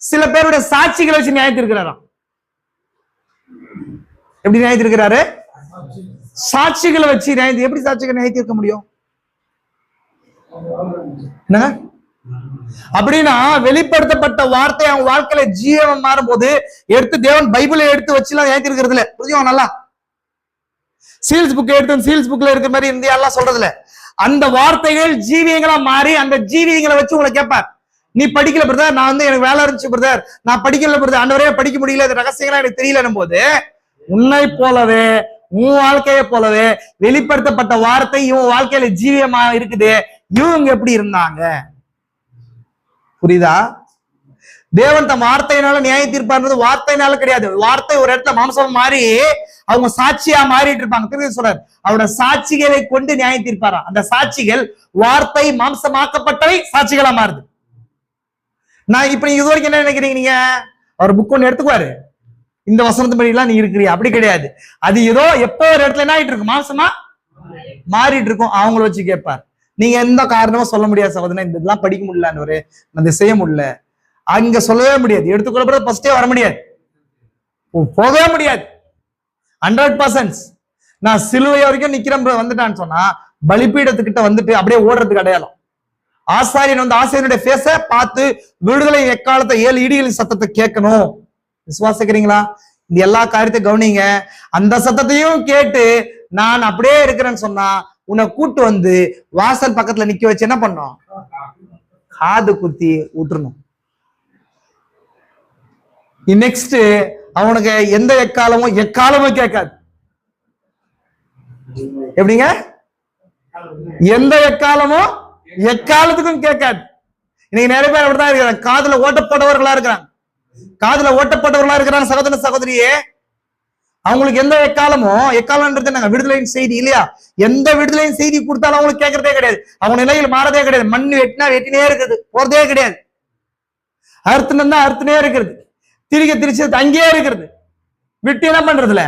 சில பேருடைய சாட்சிகளை வச்சு நியாயம் தீர்க்கிறாராம். எப்படி நியாயம் தீர்க்கிறாரு? சாட்சிகளை வச்சு நியாயம். எப்படி சாட்சிகளை நியாயம் தீர்க்க முடியும்? என்ன அப்படின்னா வெளிப்படுத்தப்பட்ட வார்த்தை அவங்க வாழ்க்கையில ஜீவன் மாறும் போது எடுத்து தேவன் பைபிளை எடுத்து வச்சுலாம் நியாயம் தீர்க்கிறது இல்ல. புரிஞ்சுக்கோ நல்லா. சீல்ஸ் புக் எடுத்து சீல்ஸ் புக்ல இருக்கிற மாதிரி இந்தியா எல்லாம் சொல்றது இல்ல. அந்த வார்த்தைகள் ஜீவியங்களா மாறி அந்த ஜீவியங்களை வச்சு உங்களை கேட்பார். நீ படிக்கல பிரதர், நான் வந்து எனக்கு வேலை இருந்துச்சு பிரதர், நான் படிக்கல பிரதர், ஆண்டவரே படிக்க முடியல, இந்த ரகசியங்களா எனக்கு தெரியலன்னும் போது உன்னை போலவே உன் வாழ்க்கையை போலவே வெளிப்படுத்தப்பட்ட வார்த்தை இவன் வாழ்க்கையில ஜீவியமா இருக்குது. இவங்க எப்படி இருந்தாங்க? புரியுதா? தேவன் தம் வார்த்தையினால நியாயம் தீர்ப்பார்ன்றது வார்த்தையினால கிடையாது. வார்த்தை ஒரு இடத்துல மாம்சம் மாறி அவங்க சாட்சியா மாறிட்டு இருப்பாங்க. திரும்பி சொல்றாரு, அவரோட சாட்சிகளை கொண்டு நியாயம் தீர்ப்பாரா. அந்த சாட்சிகள் வார்த்தை மாம்சமாக்கப்பட்டவை சாட்சிகளா மாறுது. நான் இப்ப நீங்க இது வரைக்கும் என்ன நினைக்கிறீங்க? நீங்க அவர் புக் ஒண்ணு எடுத்துக்குவாரு, இந்த வசனத்து படிலாம் நீ இருக்கிறீங்க. அப்படி கிடையாது. அது ஏதோ எப்போ ஒரு இடத்துல என்ன ஆயிட்டு இருக்கும்? மாம்சமா மாறிட்டு இருக்கும். அவங்கள வச்சு கேட்பார். நீங்க எந்த காரணமும் சொல்ல முடியாது சகோதரன், இந்த இதெல்லாம் படிக்க முடியல, அந்த செய்ய முடியல, அங்க சொல்லவே முடியாது. எடுத்துக்கொள்ளப்படுறது ஃபர்ஸ்டே வர முடியாது, போகவே முடியாது. 100%. நான் சிலுவை வரைக்கும் நிக்கிறேன் வந்துட்டான்னு சொன்னா பலிபீடத்துக்கிட்ட வந்துட்டு அப்படியே ஓடுறதுக்கு அடையாளம். ஆசாரியன் வந்து ஆசாரியனுடைய பேச பார்த்து விடுதலை எக்காலத்தை 7 இடிகளின் சத்தத்தை கேட்கணும். விசுவாசிக்கிறீங்களா? இந்த எல்லா காரியத்தையும் கவனிங்க. அந்த சத்தத்தையும் கேட்டு நான் அப்படியே இருக்கிறேன்னு சொன்னா உன்னை கூட்டு வந்து வாசல் பக்கத்துல நிக்க வச்சு என்ன பண்ணும்? காது குத்தி விட்டுறணும். நெக்ஸ்ட் அவனுக்கு எந்த எக்காலமும் கேட்காது. எப்படிங்க? எந்த எக்காலத்துக்கும் கேட்காது. இன்னைக்கு நிறைய பேர் அப்படிதான் இருக்கிறாங்க, காதுல ஓட்டப்பட்டவர்களா இருக்கிறாங்க. சகோதர சகோதரியே, அவங்களுக்கு எந்த எக்காலம்ன்றது நாங்க விடுதலையின் செய்தி இல்லையா? எந்த விடுதலையின் செய்தி கொடுத்தாலும் அவங்களுக்கு கேட்கறதே கிடையாது. அவங்க நிலையில் மாறதே கிடையாது. மண் வெட்டினா வெட்டினே இருக்குது, போறதே கிடையாது. அறுத்துனா அறுத்துனே இருக்கிறது, திரிச்சு அங்கேயே இருக்கிறது, விட்டு என்ன பண்றதுல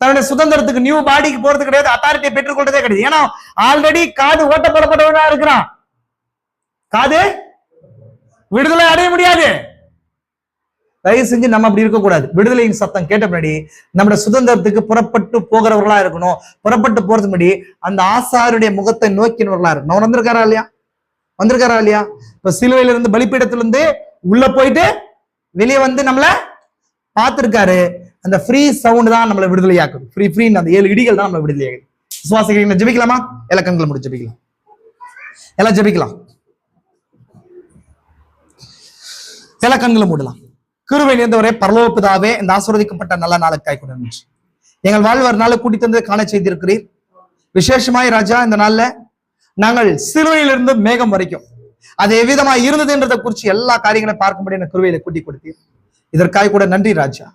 தன்னுடைய சுதந்திரத்துக்கு நியூ பாடிக்கு போறது கிடையாது, அத்தாரிட்டியை பெற்றுக்கொண்டதே கிடையாது. ஏன்னா ஆல்ரெடி காது ஓட்டப்படப்பட்டவனா இருக்கிறான். காது விடுதலை அடைய முடியாது. தயவு செஞ்சு நம்ம அப்படி இருக்கக்கூடாது. விடுதலையின் சத்தம் கேட்ட பின்னாடி நம்முடைய சுதந்திரத்துக்கு புறப்பட்டு போகிறவர்களா இருக்கணும். புறப்பட்டு போறது முன்னாடி அந்த ஆசாருடைய முகத்தை நோக்கினவர்களா இருக்கணும். வந்திருக்காரா இல்லையா? வந்திருக்காரா இல்லையா? இப்ப சிலுவையில இருந்து பலிப்பீடத்துல இருந்து உள்ள போயிட்டு வெளியே வந்து நம்மள பார்த்திருக்காரு. அந்த ஃப்ரீ சவுண்ட் தான் நம்மளை விடுதலையாக்குது. ஃப்ரீ அந்த 7 இடிகள் தான் நம்மளை விடுதலையாக்குது. விசுவாசிக்கிறீங்க? ஜெபிக்கலாமா? எல்லா கண்களை முடிச்சு ஜெபிக்கலாம். எல்லாம் ஜெபிக்கலாம். எல்லா கண்களை மூடலாம். கிருபை நிறைந்தவரே, பரலோக பிதாவே, இந்த ஆசீர்வதிக்கப்பட்ட நல்ல நாளுக்காய் கூட நன்றி. எங்கள் வாழ்வு ஒரு நாளை கூட்டி தந்து காண செய்திருக்கிறீர். விசேஷமாய் ராஜா, இந்த நாள்ல நாங்கள் சிலுவையிலிருந்து மேகம் வரைக்கும் அது எவ்விதமாய் இருந்ததுன்றதை குறித்து எல்லா காரியங்களையும் பார்க்கும்படி எனக்கு கிருபையில கூட்டி கொடுத்தீர். இதற்காக கூட நன்றி ராஜா.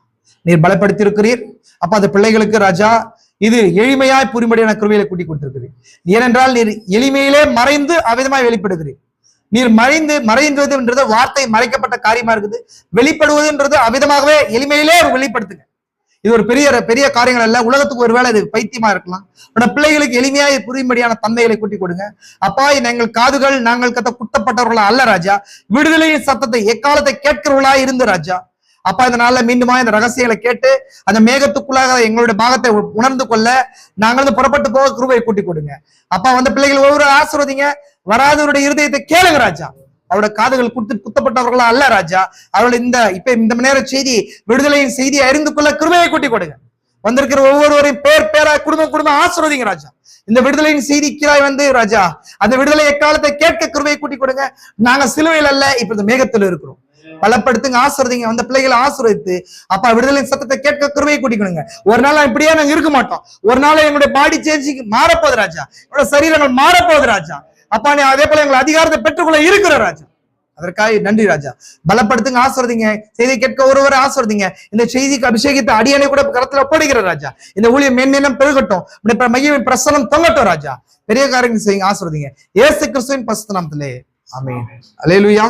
நீர் பலப்படுத்தி இருக்கிறீர். அப்ப அந்த பிள்ளைகளுக்கு ராஜா இது எளிமையாய் புரியும்படியான கிருபையில கூட்டி கொடுத்திருக்கிறீர். ஏனென்றால் நீர் எளிமையிலே மறைந்து அவ்விதமாய் வெளிப்படுகிறீர். நீர் மறைந்ததுன்றது வார்த்தை மறைக்கப்பட்ட காரியமா இருக்குது. வெளிப்படுவதுன்றது அவ்விதமாகவே எளிமையிலே வெளிப்படுத்துங்க. இது ஒரு பெரிய காரியங்கள் அல்ல. உலகத்துக்கு ஒருவேளை இது பைத்தியமா இருக்கலாம். பிள்ளைகளுக்கு எளிமையாக புரியும்படியான தன்மைகளை கூட்டி கொடுங்க. அப்பா, எங்கள் காதுகள் நாங்கள் குத்தப்பட்டவர்களா அல்ல ராஜா, விடுதலையின் சத்தத்தை எக்காலத்தை கேட்கிறவர்களா இருந்து ராஜா. அப்பா, இந்த நாள்ல மீண்டுமா இந்த ரகசியங்களை கேட்டு அந்த மேகத்துக்குள்ளாக எங்களுடைய பாகத்தை உணர்ந்து கொள்ள நாங்கள் புறப்பட்டு போக கிருபையை கூட்டி கொடுங்க. அப்பா, வந்து பிள்ளைகள் ஒவ்வொரு ஆசீர்வதிங்க. வராதவருடைய இருதயத்தை கேளுங்க ராஜா. அவருடைய காதுகள் குத்தப்பட்டவர்களா அல்ல ராஜா. அவருடைய இந்த நேர செய்தி, விடுதலையின் செய்தியை அறிந்து கொள்ள கிருபையை கூட்டி கொடுங்க. வந்திருக்கிற ஒவ்வொருவரையும் பேரா குடும்பம் ஆசீர்வதிங்க ராஜா. இந்த விடுதலையின் செய்திக்காய் வந்து ராஜா, அந்த விடுதலை எக்காலத்தை கேட்க கிருபையை கூட்டி கொடுங்க. நாங்க சிலுவையில் அல்ல, இப்ப இந்த மேகத்தில் இருக்கிறோம். பலப்படுத்துங்க, ஆசீர்வதிங்க. அந்த பிள்ளைகளை ஆசீர்வதித்து அப்பா விடுதலை சத்தத்தை கேட்க கிருபையை கூட்டி கொடுங்க. ஒரு நாள் இப்படியே நாங்க இருக்க மாட்டோம். ஒரு நாள் எங்களுடைய பாடி சேஞ்சிங் மாறப்போகுது ராஜா. என்னோட சரீரங்கள் மாறப்போகுது ராஜா. அப்பா, நீ அதே போல எங்களை அதிகாரத்தை பெற்றுக்கொள்ள இருக்கிற ராஜா. அதற்காக நன்றி ராஜா. பலப்படுத்துங்க, ஆசீர்வதிங்க. செய்தி கேட்க ஒருவரை ஆசீர்வதிங்க. இந்த செய்திக்கு அபிஷேகித்த அடியனை கூட கரத்துல ஒப்படைக்கிற ராஜா. இந்த ஊழியம் மென்மேலும் பெருகட்டும். மையவின் பிரசனம் தொங்கட்டும் ராஜா. பெரிய காரியங்கள் செய்யுங்க, ஆசீர்வதிங்க. இயேசு கிறிஸ்துவின் பரிசுத்த நாமத்திலே ஆமென். அல்லேலூயா.